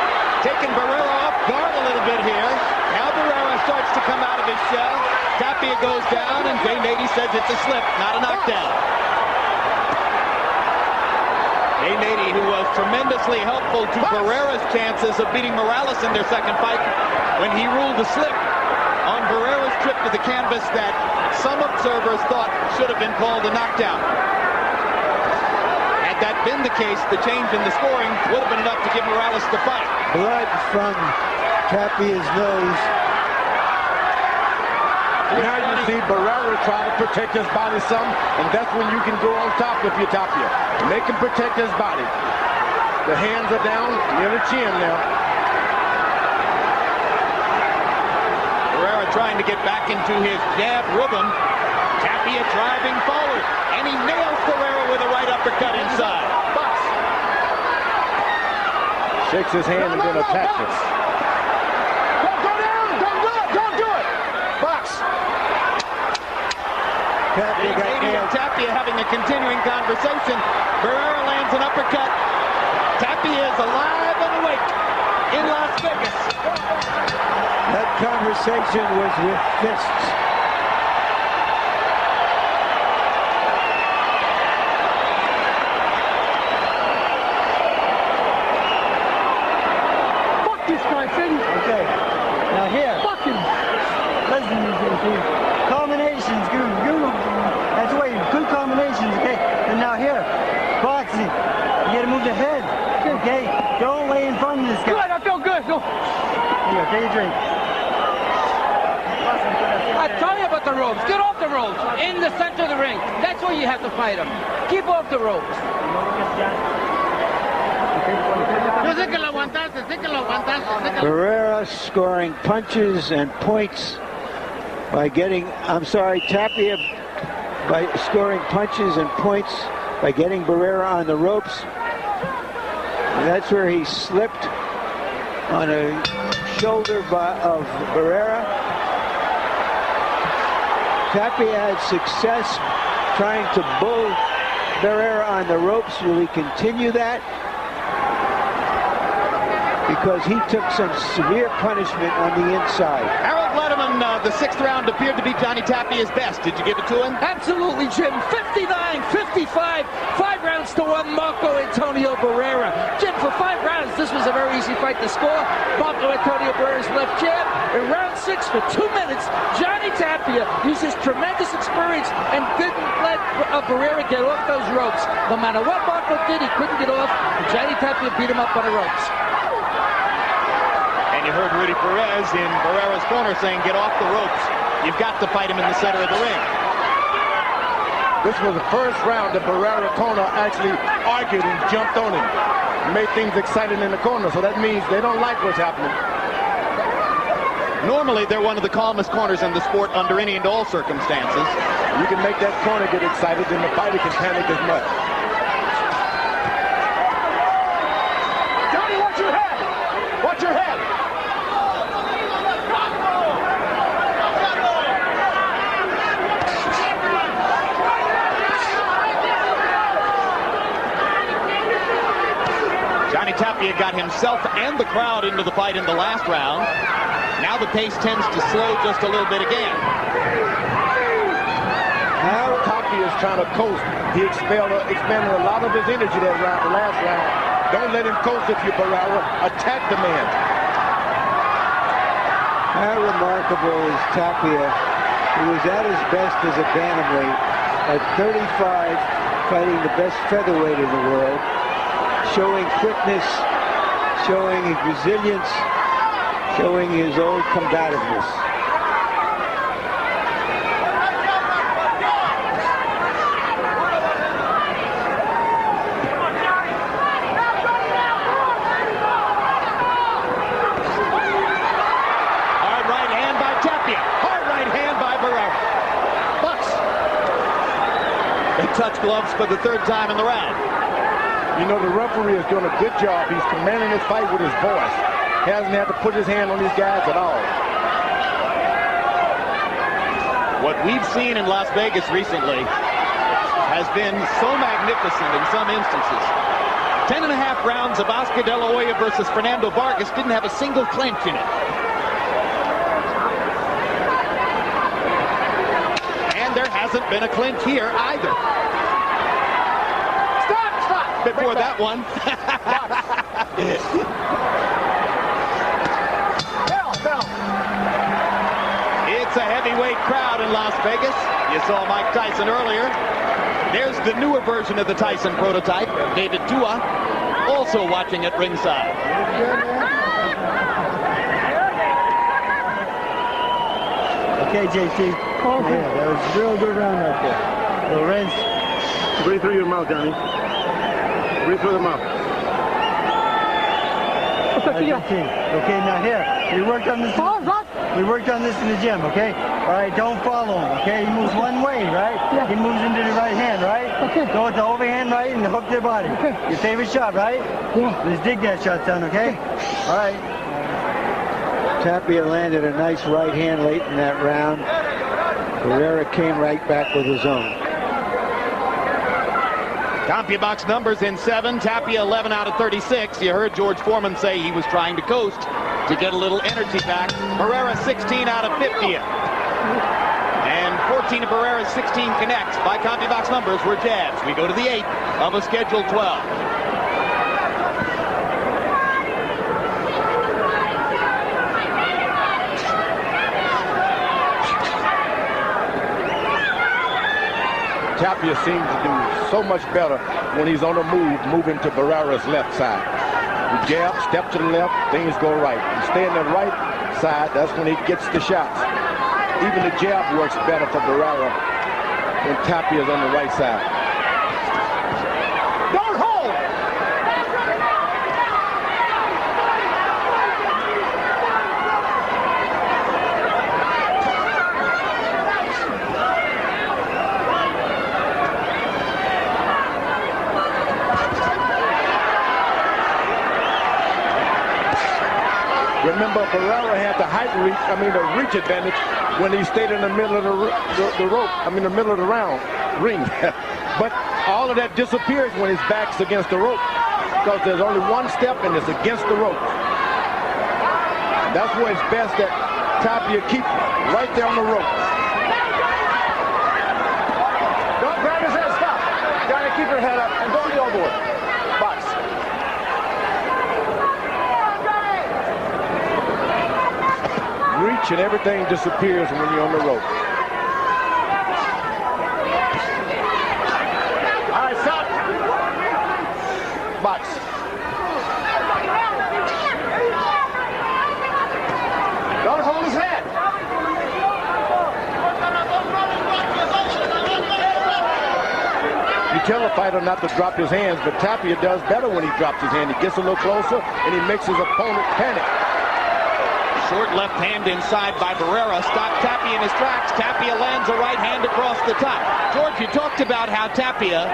taken Barrera off guard a little bit here. Now Barrera starts to come out of his shell. Tapia goes down, and Jay Nady says it's a slip, not a knockdown. Jay Nady, who was tremendously helpful to Barrera's chances of beating Morales in their second fight when he ruled a slip on Barrera's trip to the canvas that some observers thought should have been called a knockdown. Had that been the case, the change in the scoring would have been enough to give Morales the fight. Blood from Tapia's nose. Now you see Barrera trying to protect his body some, and that's when you can go on top if you're Tapia. Make him protect his body. The hands are down near the chin now. Barrera trying to get back into his jab rhythm. Tapia driving forward, and he nails Barrera with a right uppercut inside. Shakes his hand and then attacks it. Go down! Don't do it! Box! Tapia having a continuing conversation. Barrera lands an uppercut. Tapia is alive and awake in Las Vegas. That conversation was with fists. Fuck this guy, Finn. Okay. Now here. Fuck him. Listen to me. Combinations, Google. That's the way. Good combinations, okay? And now here. Boxing. You gotta move the head. Okay? Don't lay in front of this guy. Good, I feel good. Go. Here, take a drink. I tell you about the ropes. Get off the ropes. In the center of the ring. That's where you have to fight him. Keep off the ropes. Barrera scoring punches and points by getting, Tapia by scoring punches and points by getting Barrera on the ropes. And that's where he slipped on a shoulder of Barrera. Tapia had success trying to bull Barrera on the ropes. Will he continue that? because he took some severe punishment on the inside. Harold Letterman, the 6th round appeared to be Johnny Tapia's best. Did you give it to him? Absolutely, Jim. 59-55. 5 rounds to 1, Marco Antonio Barrera. Jim, for 5 rounds, this was a very easy fight to score. Marco Antonio Barrera's left jab. In round 6, for 2 minutes, Johnny Tapia used his tremendous experience and didn't let Barrera get off those ropes. No matter what Marco did, he couldn't get off. And Johnny Tapia beat him up on the ropes. And you heard Rudy Perez in Barrera's corner saying, get off the ropes. You've got to fight him in the center of the ring. This was the first round that Barrera corner actually argued and jumped on him. Made things exciting in the corner, so that means they don't like what's happening. Normally, they're one of the calmest corners in the sport under any and all circumstances. You can make that corner get excited, then the fighter can panic as much. Johnny, watch your head! Watch your head! Johnny Tapia got himself and the crowd into the fight in the last round. Now the pace tends to slow just a little bit again. Now Tapia is trying to coast. He expended a lot of his energy that round, the last round. Don't let him coast if you're Barrera. Attack the man. How remarkable is Tapia? He was at his best as a bantamweight at 35, fighting the best featherweight in the world, showing quickness, showing his resilience, showing his old combativeness. Hard right hand by Tapia. Hard right hand by Barrera. Bucks. They touch gloves for the 3rd time in the round. You know, the referee is doing a good job. He's commanding his fight with his voice. He hasn't had to put his hand on these guys at all. What we've seen in Las Vegas recently has been so magnificent in some instances. 10.5 rounds of Oscar De La Hoya versus Fernando Vargas didn't have a single clinch in it. And there hasn't been a clinch here either. Stop! Before that one. It's a heavyweight crowd in Las Vegas. You saw Mike Tyson earlier. There's the newer version of the Tyson prototype, David Tua, also watching at ringside. Okay, JT. Okay. Yeah, that was a real good round right there. Lorenz. Breathe through your mouth, Johnny. Breathe through the mouth. Okay, now here. We worked on this. We worked on this in the gym, okay? All right, don't follow him, okay? He moves one way, right? Yeah. He moves into the right hand, right? Okay. Go with the overhand right and hook their body. Okay. Your favorite shot, right? Yeah. Let's dig that shot, son, okay? All right. Tapia landed a nice right hand late in that round. Barrera came right back with his own. Tapia box numbers in 7, Tapia 11 out of 36. You heard George Foreman say he was trying to coast to get a little energy back. Barrera 16 out of 50. And 14 of Barrera's 16 connects by Tapia box numbers were jabs. We go to the 8th of a scheduled 12. Tapia seems to do so much better when he's on the move, moving to Barrera's left side. You jab, step to the left, things go right. You stay in the right side, that's when he gets the shots. Even the jab works better for Barrera when Tapia's on the right side. Don't hold! Remember, Barrera had the height reach, the reach advantage when he stayed in the middle of the rope, the middle of the ring. But all of that disappears when his back's against the rope because there's only one step and it's against the rope. That's where it's best that Tapia keep right there on the rope. Don't grab his head, stop. Gotta keep your head up and don't go overboard. Box. Reach and everything disappears when you're on the rope. All right, stop. Box. Don't hold his head. You tell a fighter not to drop his hands, but Tapia does better when he drops his hand. He gets a little closer and he makes his opponent panic. Short left hand inside by Barrera. Stopped Tapia in his tracks. Tapia lands a right hand across the top. George, you talked about how Tapia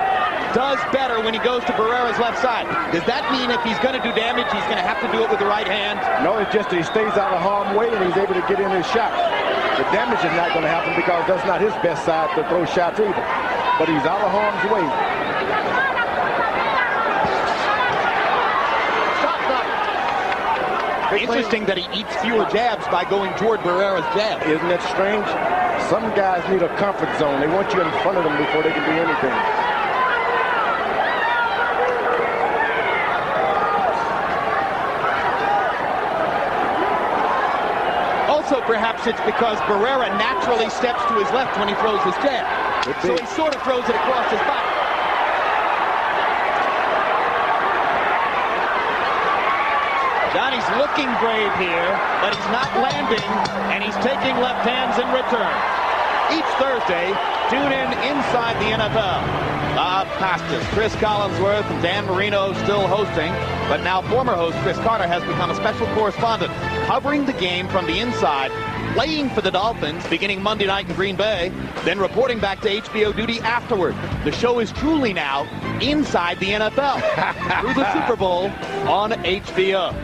does better when he goes to Barrera's left side. Does that mean if he's going to do damage, he's going to have to do it with the right hand? No, it's just he stays out of harm's way and he's able to get in his shots. The damage is not going to happen because that's not his best side to throw shots either. But he's out of harm's way. Interesting that he eats fewer jabs by going toward Barrera's jab. Isn't that strange? Some guys need a comfort zone. They want you in front of them before they can do anything. Also, perhaps it's because Barrera naturally steps to his left when he throws his jab. So he sort of throws it across his body. Johnny's looking brave here, but he's not landing, and he's taking left hands in return. Each Thursday, tune in Inside the NFL. Bob Costas, Chris Collinsworth, and Dan Marino still hosting, but now former host Chris Carter has become a special correspondent, covering the game from the inside, playing for the Dolphins beginning Monday night in Green Bay, then reporting back to HBO duty afterward. The show is truly now Inside the NFL through the Super Bowl on HBO.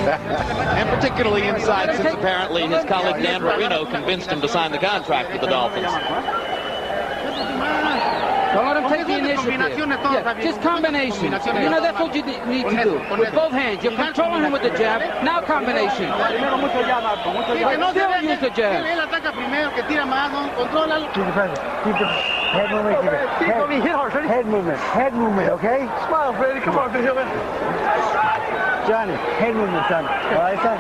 And particularly inside since apparently his colleague Dan Marino convinced him to sign the contract with the Dolphins. Don't let him take the initiative. Yeah, just combination. You know, that's what you need to do. With both hands. You're controlling him with the jab. Now combination. Still use the jab. Head movement, keep it. Head movement. Head movement, okay? Smile, Freddy. Come on, Johnny, head movement, son. All right, son?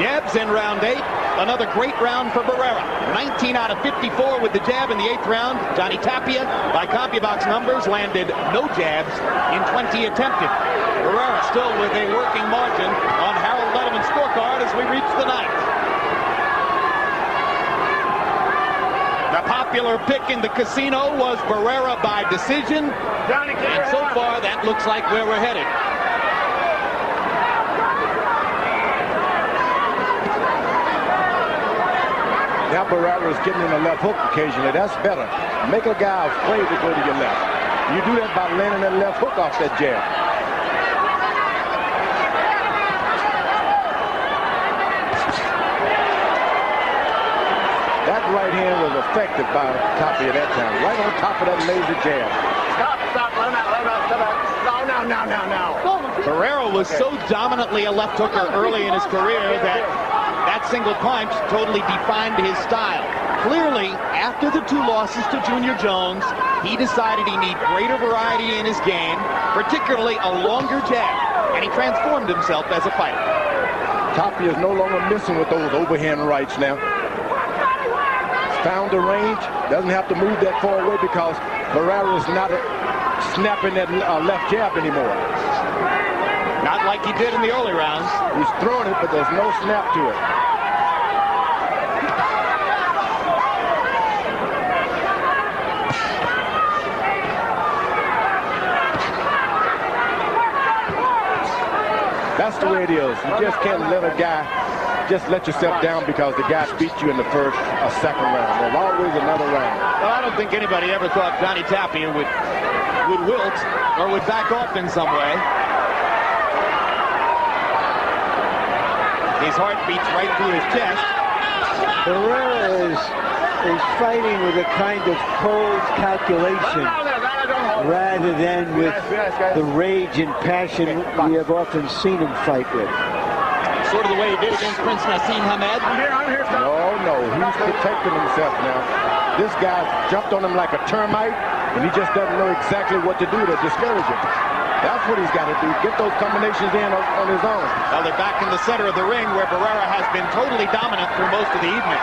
Jabs in round 8. Another great round for Barrera. 19 out of 54 with the jab in the 8th round. Johnny Tapia, by CompuBox numbers, landed no jabs in 20 attempted. Barrera still with a working margin on Harold Letterman's scorecard as we reach the 9th. The popular pick in the casino was Barrera by decision. And so far, that looks like where we're headed. Now Barrera is getting in the left hook occasionally. That's better. Make a guy afraid to go to your left. You do that by landing that left hook off that jab. That right hand was effective by Tapia that time. Right on top of that laser jab. Stop. No. Barrera was so dominantly a left hooker early in his career that single punch totally defined his style. Clearly, after the 2 losses to Junior Jones, he decided he needed greater variety in his game, particularly a longer jab, and he transformed himself as a fighter. Tapia is no longer missing with those overhand rights now. Found the range, doesn't have to move that far away because Barrera is not snapping that left jab anymore. Not like he did in the early rounds. He's throwing it, but there's no snap to it. That's the way it is. You just can't let a guy just let yourself down because the guy beat you in the first or second round. There's always another round. Well, I don't think anybody ever thought Johnny Tapia would wilt or would back off in some way. His heart beats right through his chest. Barrera is fighting with a kind of cold calculation. rather than with the rage and passion we have often seen him fight with. Sort of the way he did against Prince Nassim Hamed. I'm here. No, he's protecting himself now. This guy jumped on him like a termite, and he just doesn't know exactly what to do to discourage him. That's what he's got to do, get those combinations in on his own. Well, they're back in the center of the ring where Barrera has been totally dominant through most of the evening.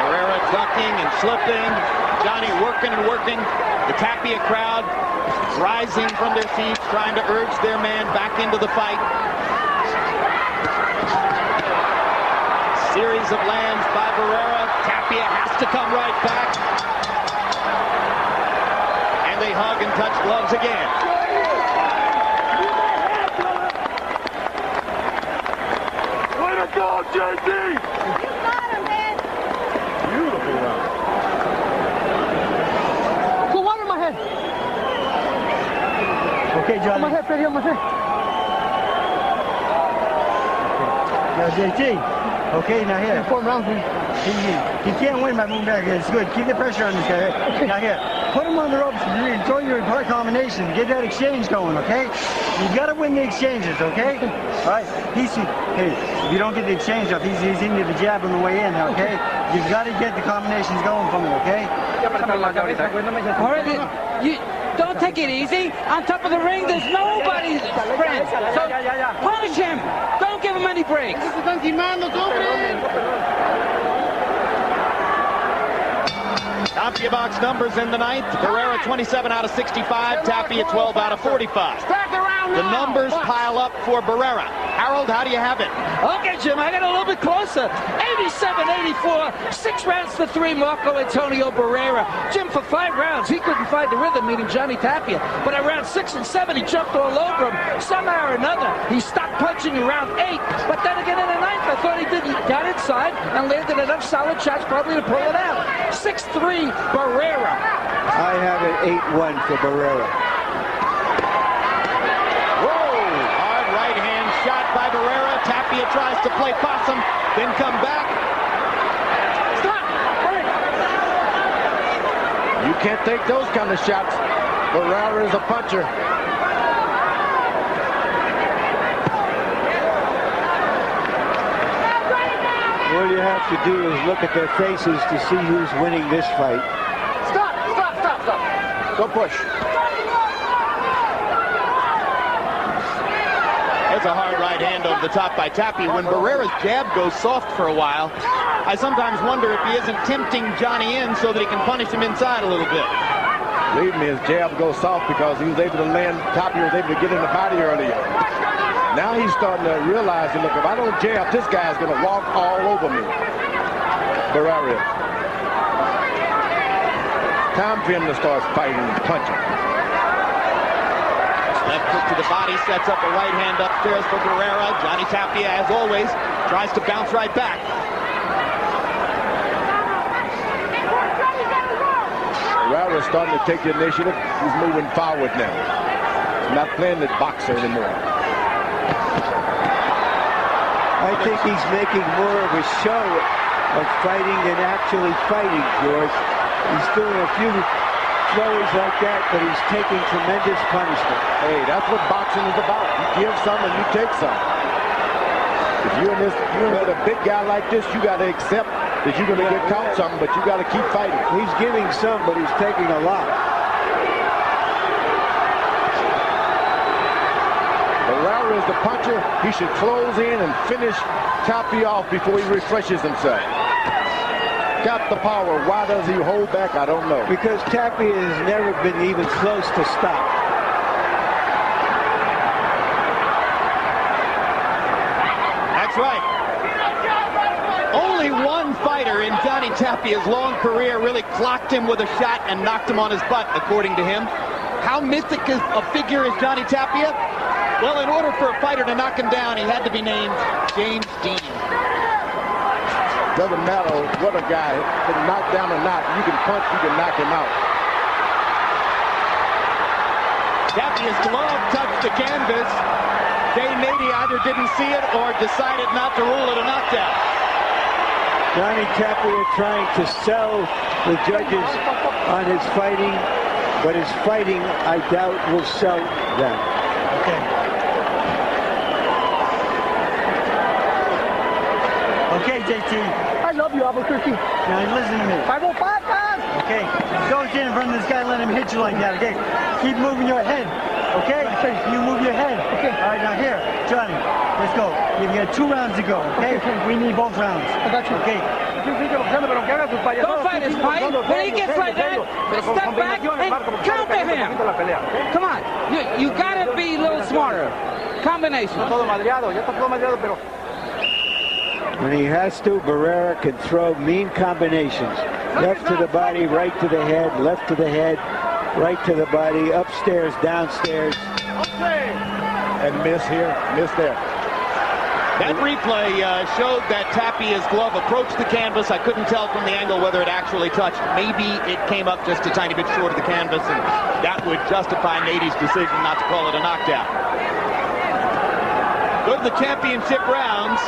Barrera ducking and slipping. Johnny working and working. The Tapia crowd rising from their seats, trying to urge their man back into the fight. Series of lands by Barrera. Tapia has to come right back. And they hug and touch gloves again. Way to go, JD! You got him, man. Beautiful round. Put water in my head. Okay, Johnny. On my head, right here on my head. Now, JT. Okay, now here. 4 rounds, man. He can't win by moving back. It's good. Keep the pressure on this guy. Now here, put him on the ropes and throw your combination. Get that exchange going, okay? You got to win the exchanges, okay? All right. Hey, if you don't get the exchange off, he's into the jab on the way in, okay? You've got to get the combinations going for me, okay? All right, you don't take it easy. On top of the ring, there's nobody's friend. So punish him. Don't give him any breaks. Tapia box numbers in the ninth. Barrera 27 out of 65. Tapia 12 out of 45. The numbers pile up for Barrera. Harold, how do you have it? Okay, Jim, I got a little bit closer. 87-84, 6 rounds to 3, Marco Antonio Barrera. Jim, for 5 rounds, he couldn't find the rhythm, meaning Johnny Tapia. But at round 6 and 7, he jumped all over him. Somehow or another, he stopped punching in round 8. But then again in the 9th, I thought he didn't. Got inside and landed enough solid shots probably to pull it out. 6-3, Barrera. I have it 8-1 for Barrera. Shot by Barrera. Tapia tries to play possum, then come back. Stop! Hurry! You can't take those kind of shots. Barrera is a puncher. All you have to do is look at their faces to see who's winning this fight. Stop! Go push. There's a hard right hand over the top by Tapia. When Barrera's jab goes soft for a while, I sometimes wonder if he isn't tempting Johnny in so that he can punish him inside a little bit. Believe me, his jab goes soft because he was able to land. Tapia was able to get in the body earlier. Now he's starting to realize that, look, if I don't jab, this guy's going to walk all over me. Barrera. Time for him to start fighting and punching. Left hook to the body, sets up a right hand upstairs for Barrera. Johnny Tapia, as always, tries to bounce right back. Barrera's starting to take the initiative. He's moving forward now. He's not playing the boxer anymore. I think he's making more of a show of fighting than actually fighting, George. He's doing a few flurries like that, but he's taking tremendous punishment. Hey, that's what boxing is about. You give some and you take some. If you're with a big guy like this, you got to accept that you're going to get caught something, but you got to keep fighting. He's giving some, but he's taking a lot. Barrera is the puncher. He should close in and finish Tapia off before he refreshes himself. Got the power. Why does he hold back? I don't know. Because Tapia has never been even close to stop. That's right. Only one fighter in Johnny Tapia's long career really clocked him with a shot and knocked him on his butt, according to him. How mythic a figure is Johnny Tapia? Well, in order for a fighter to knock him down, he had to be named James Dean. Doesn't matter what a guy can knock down or not. You can punch, you can knock him out. Tapia's glove touched the canvas. Jay Nady either didn't see it or decided not to rule it a knockdown. Johnny Tapia trying to sell the judges on his fighting, but his fighting, I doubt, will sell them. Okay. Okay, JT. I love you, Albuquerque. Now listen to me. 505, guys. Okay. Don't stand in front of this guy and let him hit you like that, okay? Keep moving your head. Okay? You move your head. Okay. All right, now here, Johnny, let's go. You've got 2 rounds to go, okay? We need both rounds. I got you. Okay. Don't fight his fight. When he gets like that, step back and counter him. Come on. You got to be a little smarter. Combination. When he has to, Barrera can throw mean combinations. Left to the body, right to the head, left to the head, right to the body, upstairs, downstairs. And miss here, miss there. That replay showed that Tapia's glove approached the canvas. I couldn't tell from the angle whether it actually touched. Maybe it came up just a tiny bit short of the canvas, and that would justify Nady's decision not to call it a knockdown. Go to the championship rounds,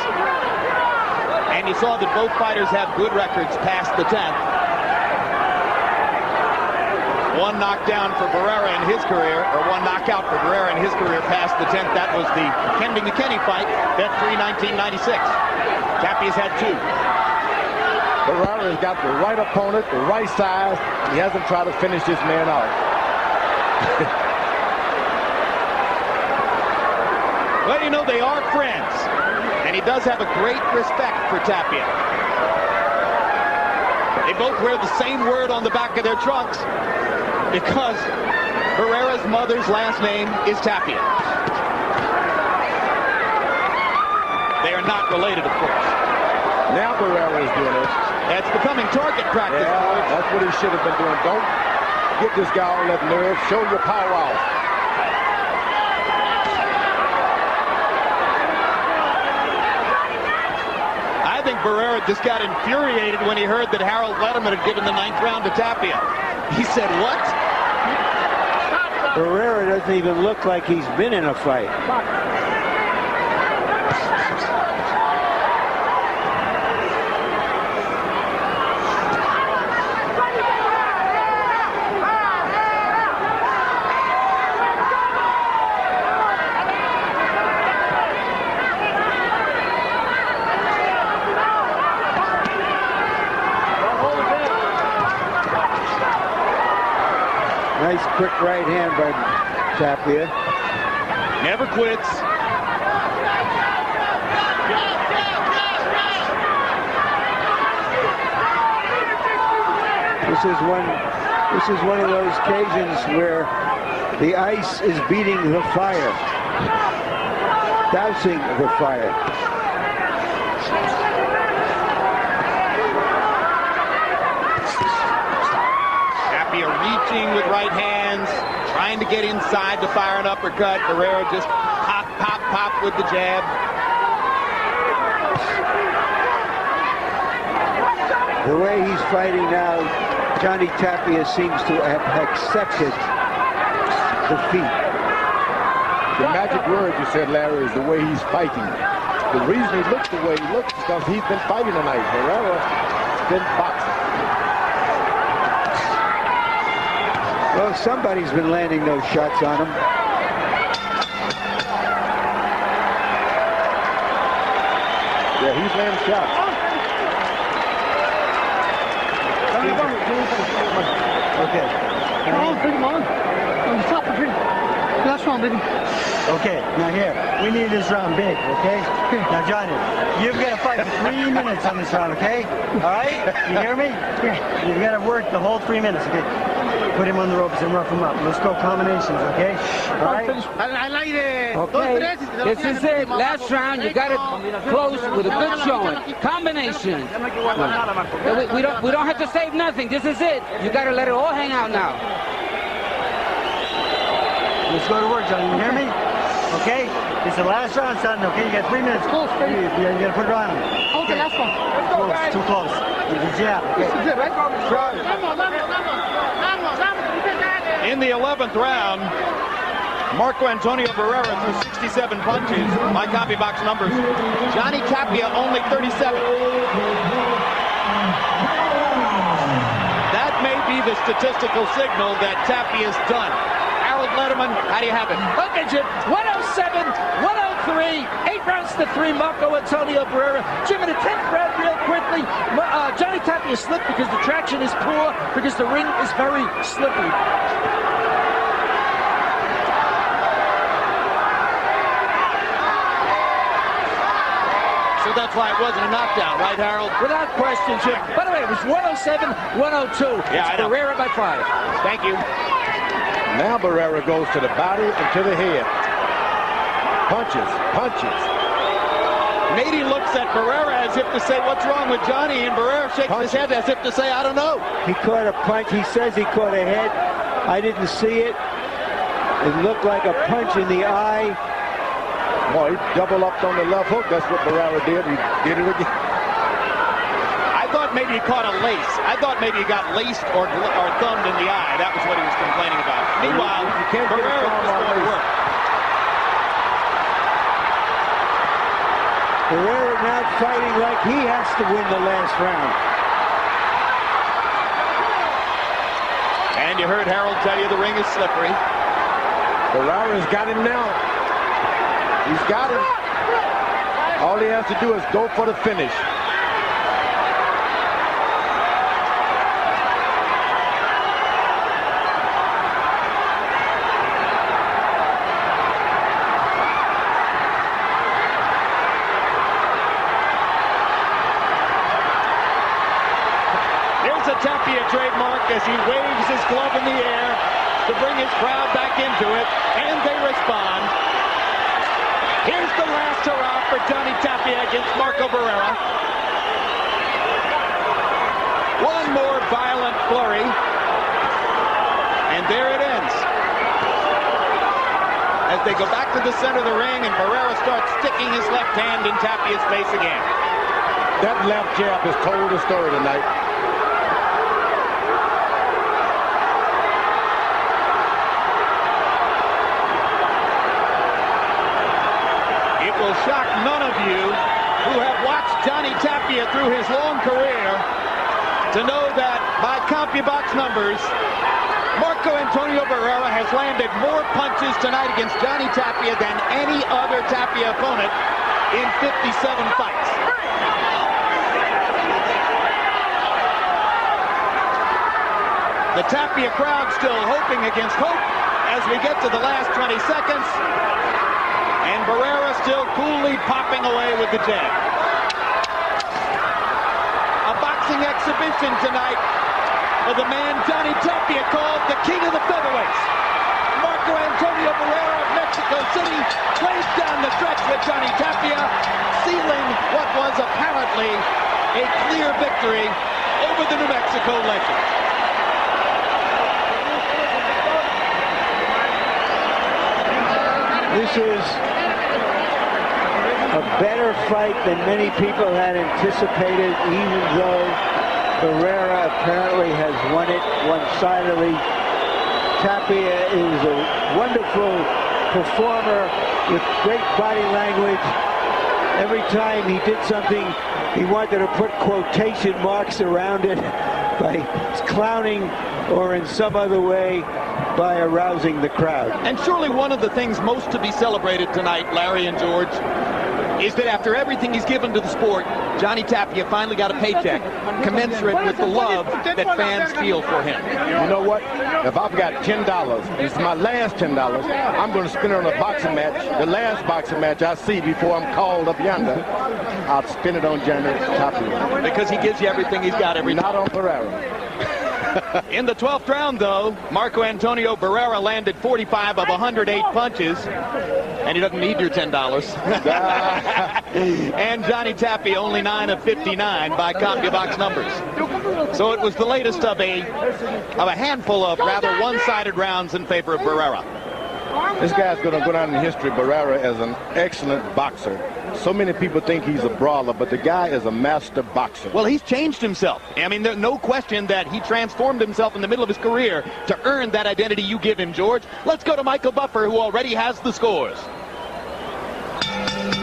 and you saw that both fighters have good records past the 10th. One knockdown for Barrera in his career, or one knockout for Barrera in his career past the 10th. That was the Kennedy McKinney fight, Bet 3, 1996. Tapia's had 2. Barrera's got the right opponent, the right size. He hasn't tried to finish this man off. Well, you know, they are friends. And he does have a great respect for Tapia. They both wear the same word on the back of their trunks because Barrera's mother's last name is Tapia. They are not related, of course. Now Barrera is doing it. That's becoming target practice. Yeah, that's what he should have been doing. Don't get this guy on that nerve. Show your power off. I think Barrera just got infuriated when he heard that Harold Letterman had given the 9th round to Tapia. He said, what? Barrera doesn't even look like he's been in a fight. Nice quick right hand by Tapia. Never quits. This is one of those occasions where the ice is beating the fire, dousing the fire. Reaching with right hands, trying to get inside to fire an uppercut. Barrera just pop, pop, pop with the jab. The way he's fighting now, Johnny Tapia seems to have accepted defeat. The magic word you said, Larry, is the way he's fighting. The reason he looks the way he looks is because he's been fighting tonight. Barrera's been boxing. Well, somebody's been landing those shots on him. Yeah, he's landing shots. Okay. Come on, come on. On the top of it. Last round, baby. Okay, now here, we need this round big, okay? Now, Johnny, you've got to fight for 3 minutes on this round, okay? All right? You hear me? Yeah. You've got to work the whole 3 minutes, okay? Put him on the ropes and rough him up. Let's go combinations, okay? All right? Okay, this is it. Last round, you got to close with a good showing. Combination. We don't have to save nothing. This is it. You got to let it all hang out now. Let's go to work, Johnny. You hear me? Okay? It's the last round, son. Okay, you got 3 minutes. Close, baby. You got to put it on him. Okay, last one. Let's go, guys. Too close. The jab. Okay. This is it, right? In the 11th round, Marco Antonio Barrera threw 67 punches. My copy box numbers. Johnny Tapia only 37. be the statistical signal that Tapia's done. Harold Letterman, how do you have it? Look at you, 107, 103, 8 rounds to 3, Marco Antonio Barrera. Jim, in the 10th round, real quickly, Johnny Tapia slipped because the traction is poor, because the ring is very slippery. So that's why it wasn't a knockdown, right, Harold? Without question, Jim. By the way, it was 107, 102. Yeah, it's Barrera by 5. Thank you. Now Barrera goes to the body and to the head. Punches, punches. Nady looks at Barrera as if to say, what's wrong with Johnny? And Barrera shakes his head as if to say, I don't know. He caught a punch. He says he caught a head. I didn't see it. It looked like a punch in the eye. Boy, he double upped on the left hook. That's what Barrera did. He did it again. I thought maybe he caught a lace. I thought maybe he got laced or thumbed in the eye. That was what he was complaining about. Meanwhile, Barrera was going to work. Barrera now fighting like he has to win the last round. And you heard Harold tell you the ring is slippery. Barrera's got him now. He's got him. All he has to do is go for the finish. Here's a Tapia trademark as he waves his glove in the air to bring his crowd back into it, and they respond. Here's the last hurrah for Johnny Tapia against Marco Barrera. One more violent flurry, and there it ends. As they go back to the center of the ring, and Barrera starts sticking his left hand in Tapia's face again. That left jab has told the story tonight. Will shock none of you who have watched Johnny Tapia through his long career to know that by CompuBox numbers, Marco Antonio Barrera has landed more punches tonight against Johnny Tapia than any other Tapia opponent in 57 fights. The Tapia crowd still hoping against hope as we get to the last 20 seconds. And Barrera still coolly popping away with the jab. A boxing exhibition tonight for the man Johnny Tapia called the king of the featherweights. Marco Antonio Barrera of Mexico City plays down the stretch with Johnny Tapia, sealing what was apparently a clear victory over the New Mexico legend. This is a better fight than many people had anticipated, even though Barrera apparently has won it one-sidedly. Tapia is a wonderful performer with great body language. Every time he did something, he wanted to put quotation marks around it by clowning or in some other way by arousing the crowd. And surely one of the things most to be celebrated tonight, Larry and George, is that after everything he's given to the sport, Johnny Tapia finally got a paycheck commensurate with the love that fans feel for him. You know what? If I've got $10, it's my last $10, I'm going to spend it on a boxing match. The last boxing match I see before I'm called up yonder, I'll spend it on Johnny Tapia. Because he gives you everything he's got every time. Not on Barrera. In the 12th round, though, Marco Antonio Barrera landed 45 of 108 punches, and he doesn't need your $10. And Johnny Tapia only 9 of 59 by CompuBox numbers. So it was the latest of a handful of rather one-sided rounds in favor of Barrera. This guy's going to go down in history, Barrera, as an excellent boxer. So many people think he's a brawler, but the guy is a master boxer. Well, he's changed himself. I mean, there's no question that he transformed himself in the middle of his career to earn that identity you give him, George. Let's go to Michael Buffer, who already has the scores.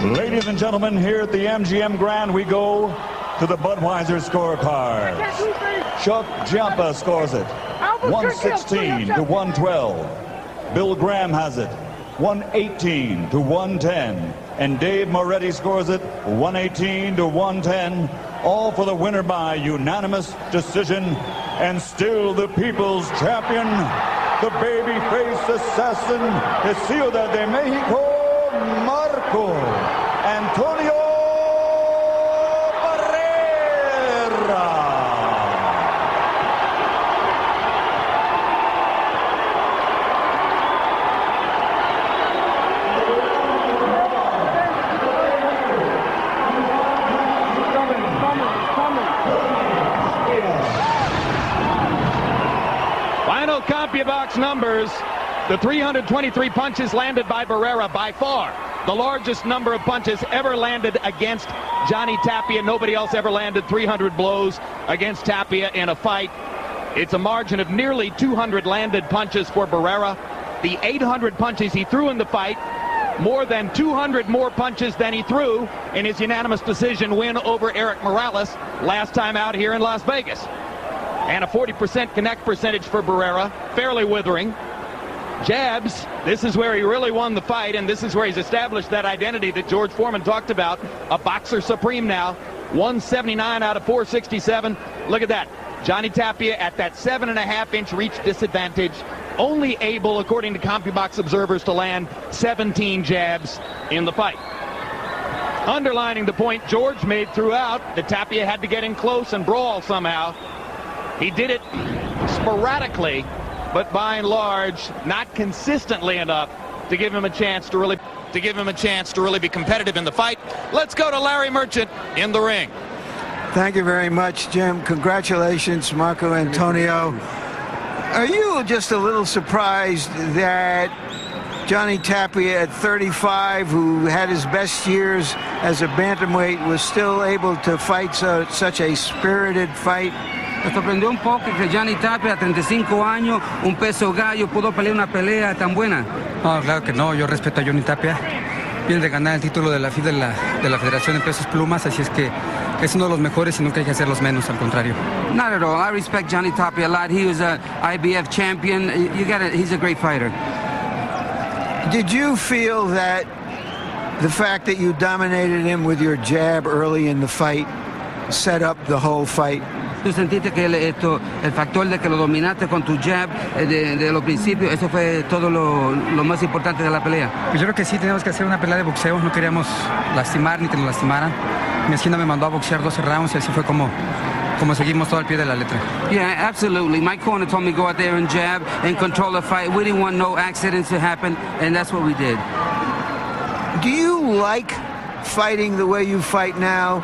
Ladies and gentlemen, here at the MGM Grand, we go to the Budweiser scorecards. Chuck Giampa scores it, 116 to 112. Bill Graham has it, 118 to 110. And Dave Moretti scores it, 118 to 110. All for the winner by unanimous decision. And still the people's champion, the babyface assassin, de Ciudad de Mexico, Marco Antonio Barrera. Final CompuBox numbers. The 323 punches landed by Barrera, by far the largest number of punches ever landed against Johnny Tapia. Nobody else ever landed 300 blows against Tapia in a fight. It's a margin of nearly 200 landed punches for Barrera. The 800 punches he threw in the fight, more than 200 more punches than he threw in his unanimous decision win over Erik Morales last time out here in Las Vegas. And a 40% connect percentage for Barrera, fairly withering. Jabs, this is where he really won the fight, and this is where he's established that identity that George Foreman talked about, a boxer supreme now. 179 out of 467. Look at that. Johnny Tapia at that 7.5-inch reach disadvantage, only able, according to CompuBox observers, to land 17 jabs in the fight. Underlining the point George made throughout, that Tapia had to get in close and brawl somehow. He did it sporadically, but by and large, not consistently enough to give him a chance to really be competitive in the fight. Let's go to Larry Merchant in the ring. Thank you very much, Jim. Congratulations, Marco Antonio. Are you just a little surprised that Johnny Tapia at 35, who had his best years as a bantamweight, was still able to fight such a spirited fight? Me sorprendió un poco que Johnny Tapia, a 35 años, un peso gallo, pudo pelear una pelea tan buena. No, claro que no. Yo respeto a Johnny Tapia. Viene de ganar el título de la FIF de la Federación de Pesos Plumas, así es que es uno de los mejores y nunca hay que hacerlos menos, al contrario. Not at all. I respect Johnny Tapia a lot. He was an IBF champion. He's a great fighter. Did you feel that the fact that you dominated him with your jab early in the fight set up the whole fight? ¿Tú sentiste que el factor de que lo dominaste con tu jab de los principios, eso fue todo lo más importante de la pelea? Pues yo creo que sí, teníamos que hacer una pelea de boxeo, no queríamos lastimar ni que nos lastimaran. Mi esquina me mandó a boxear 12 rounds y así fue como seguimos todo al pie de la letra. Yeah, absolutely. My corner told me go out there and jab and control the fight. We didn't want no accidents to happen, and that's what we did. Do you like fighting the way you fight now,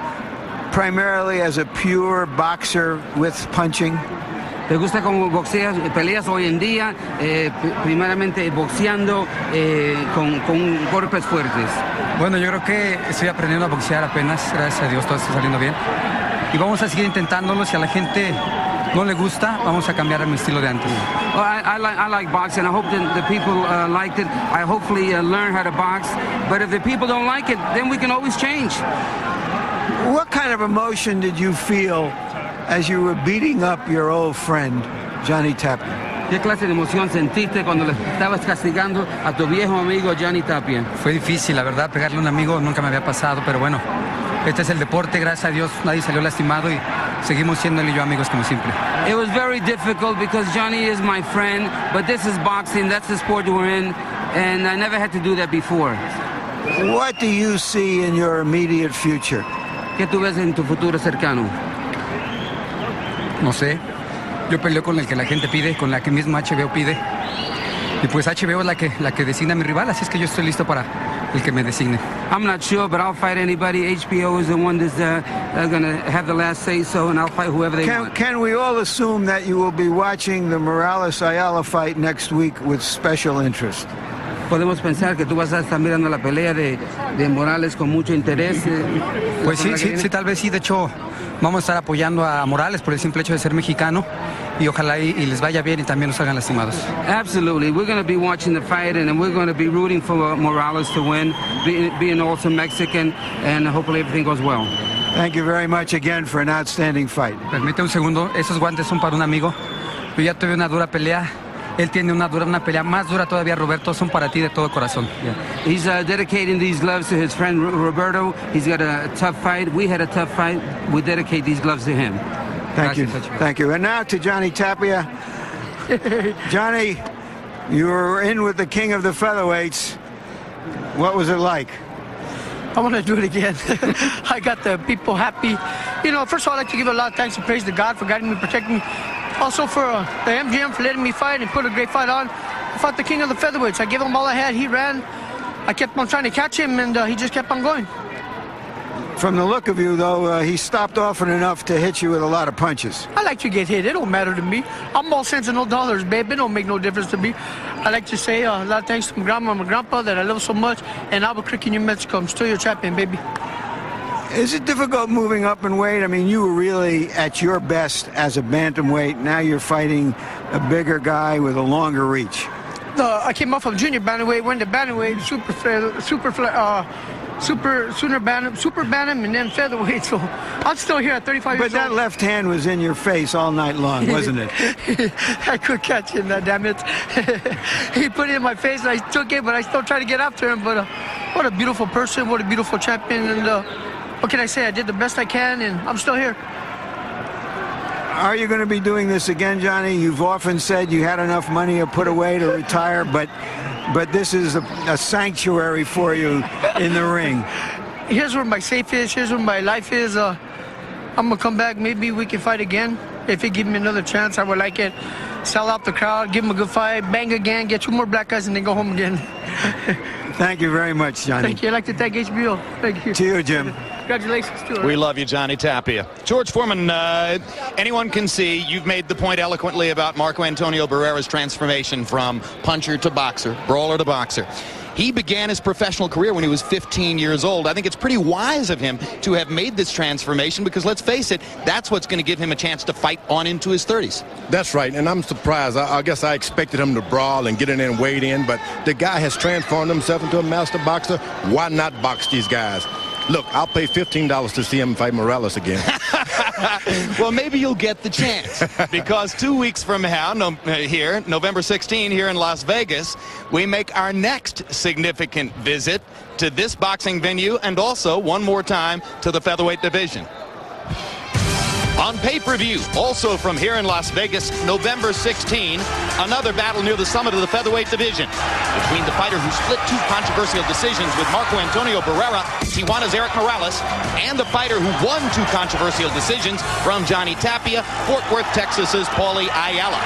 primarily as a pure boxer with punching? ¿Te gusta cómo peleas hoy en día, primeramente boxeando con golpes fuertes? Bueno, yo creo que estoy aprendiendo a boxear apenas, gracias a Dios todo está saliendo bien. Y vamos a seguir intentándolo. Si a la gente no le gusta, vamos a cambiar a mi estilo de antes. Well, I like boxing. I hope that the people liked it. I hopefully learn how to box. But if the people don't like it, then we can always change. What kind of emotion did you feel as you were beating up your old friend, Johnny Tapia? ¿Qué clase de emoción sentiste cuando le estabas castigando a tu viejo amigo Johnny Tapia? Fue difícil, la verdad, pegarle a un amigo nunca me había pasado, pero bueno, este es el deporte, gracias a Dios nadie salió lastimado y seguimos siendo él y yo amigos como siempre. It was very difficult because Johnny is my friend, but this is boxing, that's the sport we're in, and I never had to do that before. What do you see in your immediate future? ¿Qué tú ves en tu futuro cercano? No sé. Yo peleo con el que la gente pide, con la que mismo HBO pide. Y pues HBO es la que designa a mi rival, así es que yo estoy listo para el que me designe. I'm not sure, but I'll fight anybody. HBO is the one that's going to have the last say so, and I'll fight whoever they want. Can we all assume that you will be watching the Morales-Ayala fight next week with special interest? Podemos pensar que tú vas a estar mirando la pelea de Morales con mucho interés. Pues sí, tal vez sí. De hecho, vamos a estar apoyando a Morales por el simple hecho de ser mexicano y ojalá y les vaya bien y también los hagan lastimados. Absolutely. We're going to be watching the fight and we're going to be rooting for Morales to win, being also Mexican, and hopefully everything goes well. Thank you very much again for an outstanding fight. Permite un segundo, esos guantes son para un amigo. Yo ya tuve una dura pelea. Él tiene una pelea más dura todavía, Roberto. Son para ti de todo corazón. Yeah. He's dedicating these gloves to his friend Roberto. He's got a tough fight. We had a tough fight. We dedicate these gloves to him. Thank you. Thank you. And now to Johnny Tapia. Johnny, you were in with the king of the featherweights. What was it like? I want to do it again. I got the people happy. You know, first of all, I'd like to give a lot of thanks and praise to God for guiding me, protecting me. Also for the MGM for letting me fight and put a great fight on. I fought the king of the featherweights. I gave him all I had. He ran. I kept on trying to catch him, and he just kept on going. From the look of you, though, he stopped often enough to hit you with a lot of punches. I like to get hit. It don't matter to me. I'm all cents and no dollars, babe. It don't make no difference to me. I like to say a lot of thanks to my grandma and my grandpa that I love so much. And Albuquerque, New Mexico. I'm still your champion, baby. Is it difficult moving up in weight? I mean, you were really at your best as a bantamweight. Now you're fighting a bigger guy with a longer reach. I came off of junior bantamweight, went to bantamweight, super bantam, and then featherweight. So I'm still here at 35 years old. But that left hand was in your face all night long, wasn't it? I could catch him, damn it. He put it in my face, and I took it, but I still try to get after him. But what a beautiful person, what a beautiful champion, and what can I say? I did the best I can, and I'm still here. Are you going to be doing this again, Johnny? You've often said you had enough money to put away to retire, but this is a sanctuary for you in the ring. Here's where my safe is. Here's where my life is. I'm going to come back. Maybe we can fight again. If he give me another chance, I would like it. Sell out the crowd, give him a good fight, bang again, get 2 more black guys, and then go home again. Thank you very much, Johnny. Thank you. I'd like to thank HBO. Thank you. To you, Jim. Congratulations, Stuart. We love you, Johnny Tapia. George Foreman, anyone can see you've made the point eloquently about Marco Antonio Barrera's transformation from puncher to boxer, brawler to boxer. He began his professional career when he was 15 years old. I think it's pretty wise of him to have made this transformation because, let's face it, that's what's going to give him a chance to fight on into his 30s. That's right, and I'm surprised. I guess I expected him to brawl and get in and wade in, but the guy has transformed himself into a master boxer. Why not box these guys? Look, I'll pay $15 to see him fight Morales again. Well, maybe you'll get the chance because 2 weeks from now, November 16, here in Las Vegas, we make our next significant visit to this boxing venue and also one more time to the featherweight division. On pay-per-view, also from here in Las Vegas, November 16, another battle near the summit of the featherweight division between the fighter who split 2 controversial decisions with Marco Antonio Barrera, Tijuana's Eric Morales, and the fighter who won 2 controversial decisions from Johnny Tapia, Fort Worth, Texas's Paulie Ayala.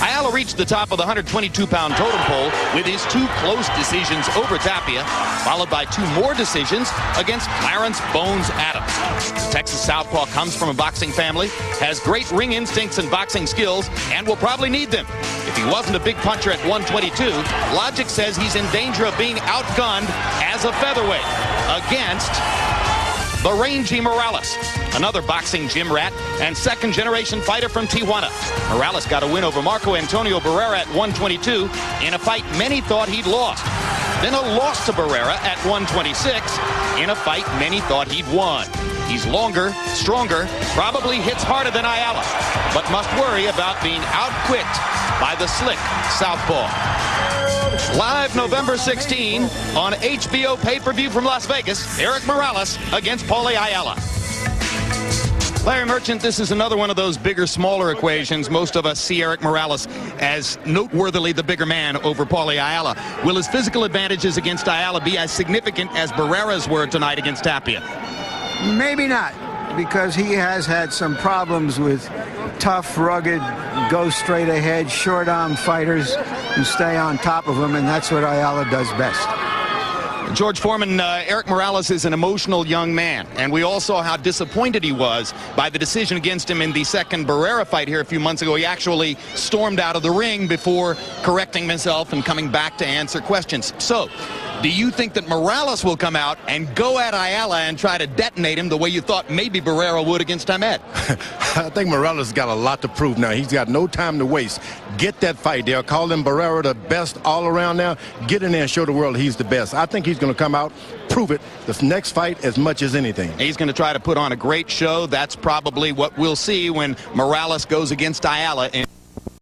Ayala reached the top of the 122-pound totem pole with his 2 close decisions over Tapia, followed by 2 more decisions against Clarence Bones Adams. The Texas Southpaw comes from a boxing family, has great ring instincts and boxing skills, and will probably need them. If he wasn't a big puncher at 122, logic says he's in danger of being outgunned as a featherweight against the rangy Morales, another boxing gym rat and second-generation fighter from Tijuana. Morales got a win over Marco Antonio Barrera at 122 in a fight many thought he'd lost. Then a loss to Barrera at 126 in a fight many thought he'd won. He's longer, stronger, probably hits harder than Ayala, but must worry about being outquicked by the slick southpaw. Live November 16 on HBO pay-per-view from Las Vegas, Eric Morales against Paulie Ayala. Larry Merchant, this is another one of those bigger, smaller equations. Most of us see Eric Morales as noteworthily the bigger man over Paulie Ayala. Will his physical advantages against Ayala be as significant as Barrera's were tonight against Tapia? Maybe not, because he has had some problems with tough, rugged, go straight ahead, short arm fighters who stay on top of him, and that's what Ayala does best. George Foreman, Eric Morales is an emotional young man, and we all saw how disappointed he was by the decision against him in the second Barrera fight here a few months ago. He actually stormed out of the ring before correcting himself and coming back to answer questions. So, Do you think that Morales will come out and go at Ayala and try to detonate him the way you thought maybe Barrera would against Ahmed? I think Morales got a lot to prove now. He's got no time to waste. Get that fight. They're calling Barrera the best all around now. Get in there and show the world he's the best. I think he's going to come out, prove it, the next fight as much as anything. He's going to try to put on a great show. That's probably what we'll see when Morales goes against Ayala.